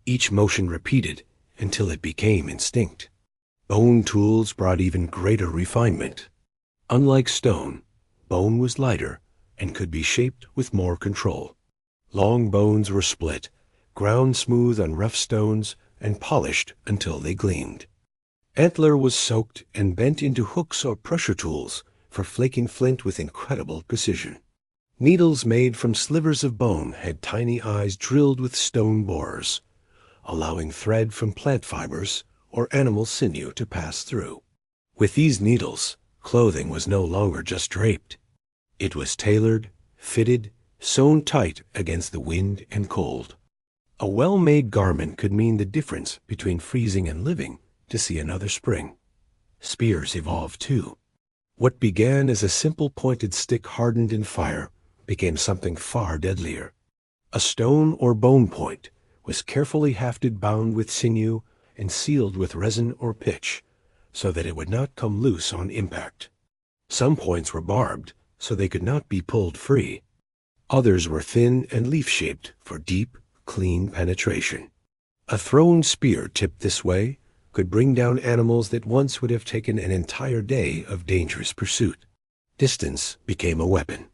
Each motion repeated until it became instinct. Bone tools brought even greater refinement. Unlike stone, bone was lighter and could be shaped with more control. Long bones were split, ground smooth on rough stones, and polished until they gleamed. Antler was soaked and bent into hooks or pressure tools for flaking flint with incredible precision. Needles made from slivers of bone had tiny eyes drilled with stone borers, allowing thread from plant fibers or animal sinew to pass through. With these needles, clothing was no longer just draped. It was tailored, fitted, sewn tight against the wind and cold. A well-made garment could mean the difference between freezing and living to see another spring. Spears evolved too. What began as a simple pointed stick hardened in fire became something far deadlier. A stone or bone point was carefully hafted, bound with sinew, and sealed with resin or pitch, so that it would not come loose on impact. Some points were barbed, so they could not be pulled free. Others were thin and leaf-shaped for deep, clean penetration. A thrown spear tipped this way could bring down animals that once would have taken an entire day of dangerous pursuit. Distance became a weapon.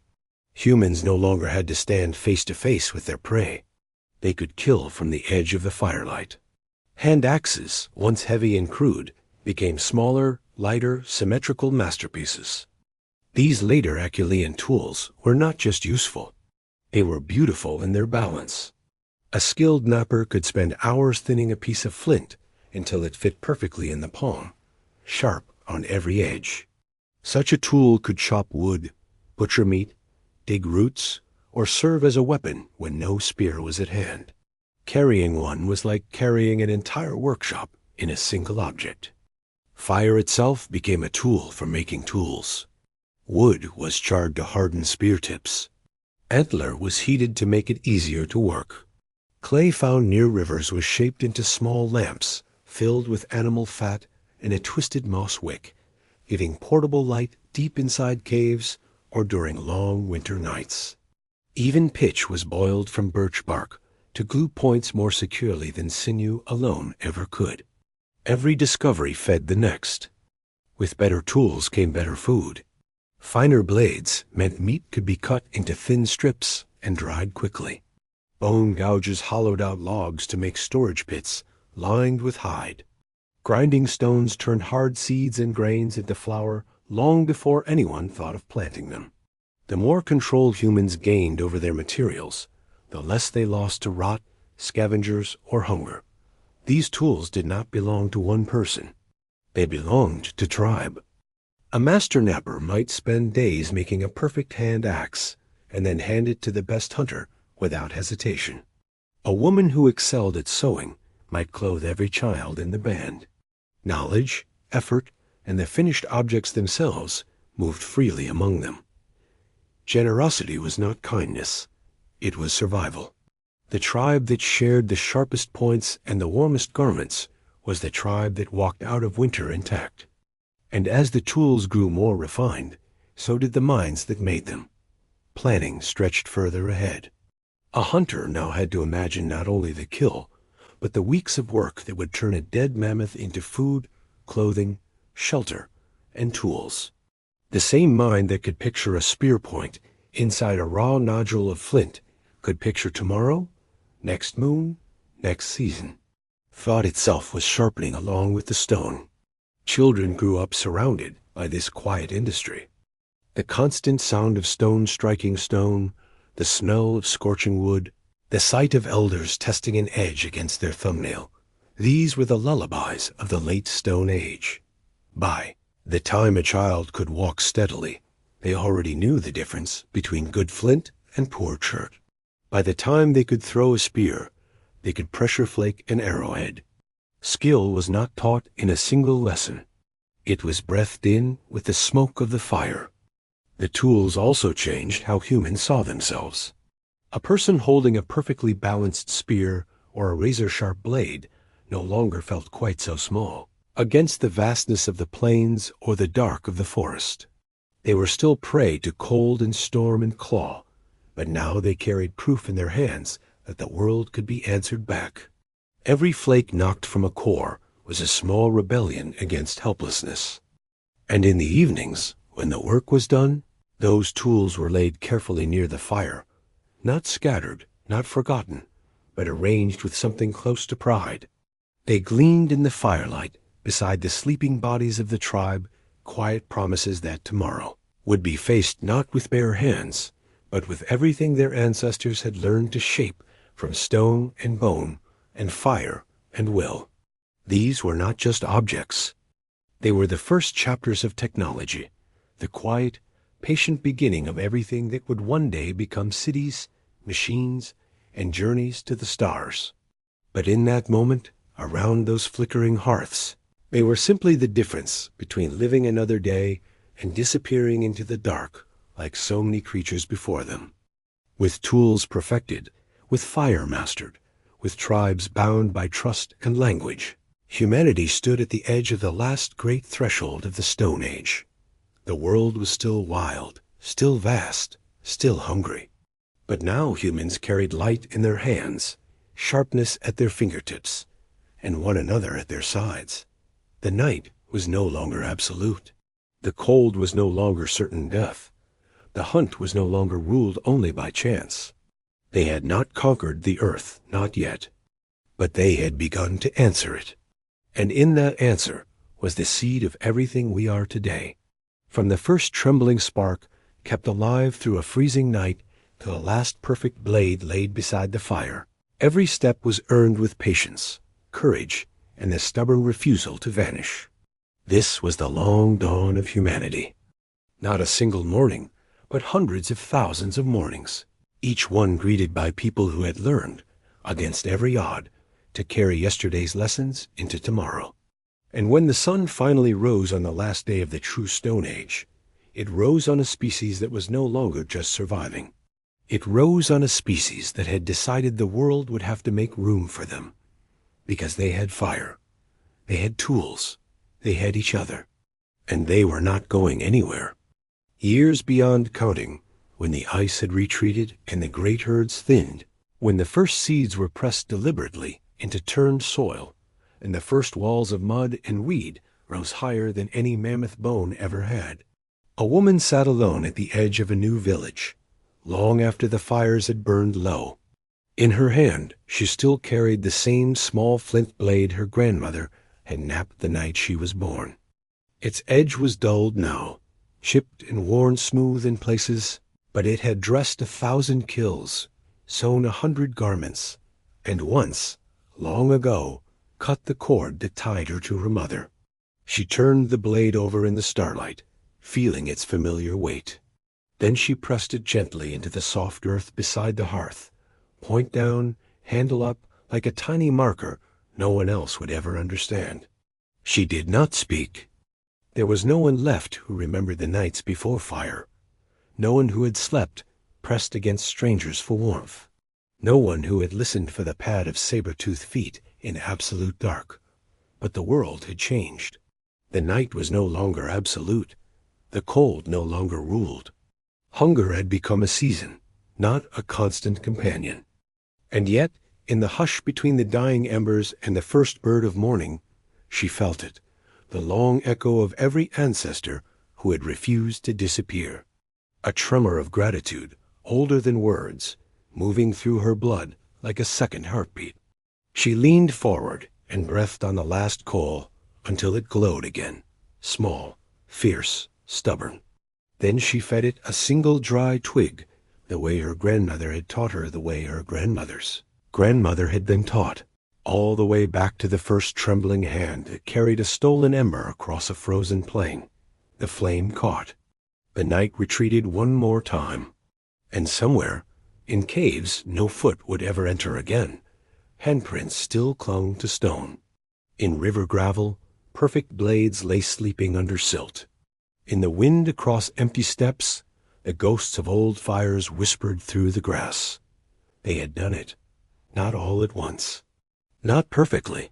Humans no longer had to stand face to face with their prey. They could kill from the edge of the firelight. Hand axes, once heavy and crude, became smaller, lighter, symmetrical masterpieces. These later Acheulean tools were not just useful. They were beautiful in their balance. A skilled knapper could spend hours thinning a piece of flint until it fit perfectly in the palm, sharp on every edge. Such a tool could chop wood, butcher meat, dig roots, or serve as a weapon when no spear was at hand. Carrying one was like carrying an entire workshop in a single object. Fire itself became a tool for making tools. Wood was charred to harden spear tips. Antler was heated to make it easier to work. Clay found near rivers was shaped into small lamps filled with animal fat and a twisted moss wick, giving portable light deep inside caves or during long winter nights. Even pitch was boiled from birch bark to glue points more securely than sinew alone ever could. Every discovery fed the next. With better tools came better food. Finer blades meant meat could be cut into thin strips and dried quickly. Bone gouges hollowed out logs to make storage pits lined with hide. Grinding stones turned hard seeds and grains into flour long before anyone thought of planting them. The more control humans gained over their materials, the less they lost to rot, scavengers, or hunger. These tools did not belong to one person. They belonged to tribe. A master knapper might spend days making a perfect hand axe and then hand it to the best hunter without hesitation. A woman who excelled at sewing might clothe every child in the band. Knowledge, effort, and the finished objects themselves moved freely among them. Generosity was not kindness. It was survival. The tribe that shared the sharpest points and the warmest garments was the tribe that walked out of winter intact. And as the tools grew more refined, so did the minds that made them. Planning stretched further ahead. A hunter now had to imagine not only the kill, but the weeks of work that would turn a dead mammoth into food, clothing, shelter, and tools. The same mind that could picture a spear point inside a raw nodule of flint could picture tomorrow, next moon, next season. Thought itself was sharpening along with the stone. Children grew up surrounded by this quiet industry. The constant sound of stone striking stone, the smell of scorching wood, the sight of elders testing an edge against their thumbnail, these were the lullabies of the late Stone Age. By the time a child could walk steadily, they already knew the difference between good flint and poor chert. By the time they could throw a spear, they could pressure flake an arrowhead. Skill was not taught in a single lesson. It was breathed in with the smoke of the fire. The tools also changed how humans saw themselves. A person holding a perfectly balanced spear or a razor-sharp blade no longer felt quite so small against the vastness of the plains or the dark of the forest. They were still prey to cold and storm and claw, but now they carried proof in their hands that the world could be answered back. Every flake knocked from a core was a small rebellion against helplessness. And in the evenings, when the work was done, those tools were laid carefully near the fire, not scattered, not forgotten, but arranged with something close to pride. They gleamed in the firelight beside the sleeping bodies of the tribe, quiet promises that tomorrow would be faced not with bare hands, but with everything their ancestors had learned to shape from stone and bone and fire and will. These were not just objects. They were the first chapters of technology, the quiet, patient beginning of everything that would one day become cities, machines, and journeys to the stars. But in that moment, around those flickering hearths, they were simply the difference between living another day and disappearing into the dark like so many creatures before them. With tools perfected, with fire mastered, with tribes bound by trust and language, humanity stood at the edge of the last great threshold of the Stone Age. The world was still wild, still vast, still hungry. But now humans carried light in their hands, sharpness at their fingertips, and one another at their sides. The night was no longer absolute. The cold was no longer certain death. The hunt was no longer ruled only by chance. They had not conquered the earth, not yet, but they had begun to answer it. And in that answer was the seed of everything we are today. From the first trembling spark kept alive through a freezing night to the last perfect blade laid beside the fire, every step was earned with patience, courage, and the stubborn refusal to vanish. This was the long dawn of humanity. Not a single morning, but hundreds of thousands of mornings, each one greeted by people who had learned, against every odd, to carry yesterday's lessons into tomorrow. And when the sun finally rose on the last day of the true Stone Age, it rose on a species that was no longer just surviving. It rose on a species that had decided the world would have to make room for them. Because they had fire, they had tools, they had each other, and they were not going anywhere. Years beyond counting, when the ice had retreated and the great herds thinned, when the first seeds were pressed deliberately into turned soil, and the first walls of mud and weed rose higher than any mammoth bone ever had, a woman sat alone at the edge of a new village, long after the fires had burned low. In her hand she still carried the same small flint blade her grandmother had napped the night she was born. Its edge was dulled now, chipped and worn smooth in places, but it had dressed 1,000 kills, sewn 100 garments, and once, long ago, cut the cord that tied her to her mother. She turned the blade over in the starlight, feeling its familiar weight. Then she pressed it gently into the soft earth beside the hearth, point down, handle up, like a tiny marker no one else would ever understand. She did not speak. There was no one left who remembered the nights before fire. No one who had slept, pressed against strangers for warmth. No one who had listened for the pad of saber-toothed feet in absolute dark. But the world had changed. The night was no longer absolute. The cold no longer ruled. Hunger had become a season, not a constant companion. And yet, in the hush between the dying embers and the first bird of morning, she felt it, the long echo of every ancestor who had refused to disappear. A tremor of gratitude, older than words, moving through her blood like a second heartbeat. She leaned forward and breathed on the last coal until it glowed again, small, fierce, stubborn. Then she fed it a single dry twig, the way her grandmother had taught her, the way her grandmother's grandmother had been taught, all the way back to the first trembling hand that carried a stolen ember across a frozen plain. The flame caught. The night retreated one more time. And somewhere, in caves no foot would ever enter again, handprints still clung to stone. In river gravel, perfect blades lay sleeping under silt. In the wind across empty steppes, the ghosts of old fires whispered through the grass. They had done it, not all at once, not perfectly,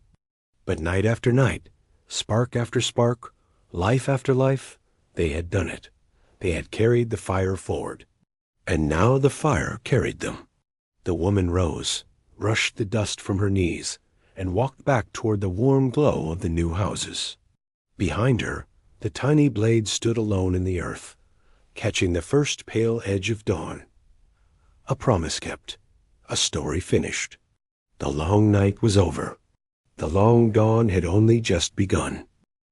but night after night, spark after spark, life after life, they had done it. They had carried the fire forward. And now the fire carried them. The woman rose, brushed the dust from her knees, and walked back toward the warm glow of the new houses. Behind her, the tiny blade stood alone in the earth, catching the first pale edge of dawn. A promise kept, a story finished. The long night was over. The long dawn had only just begun.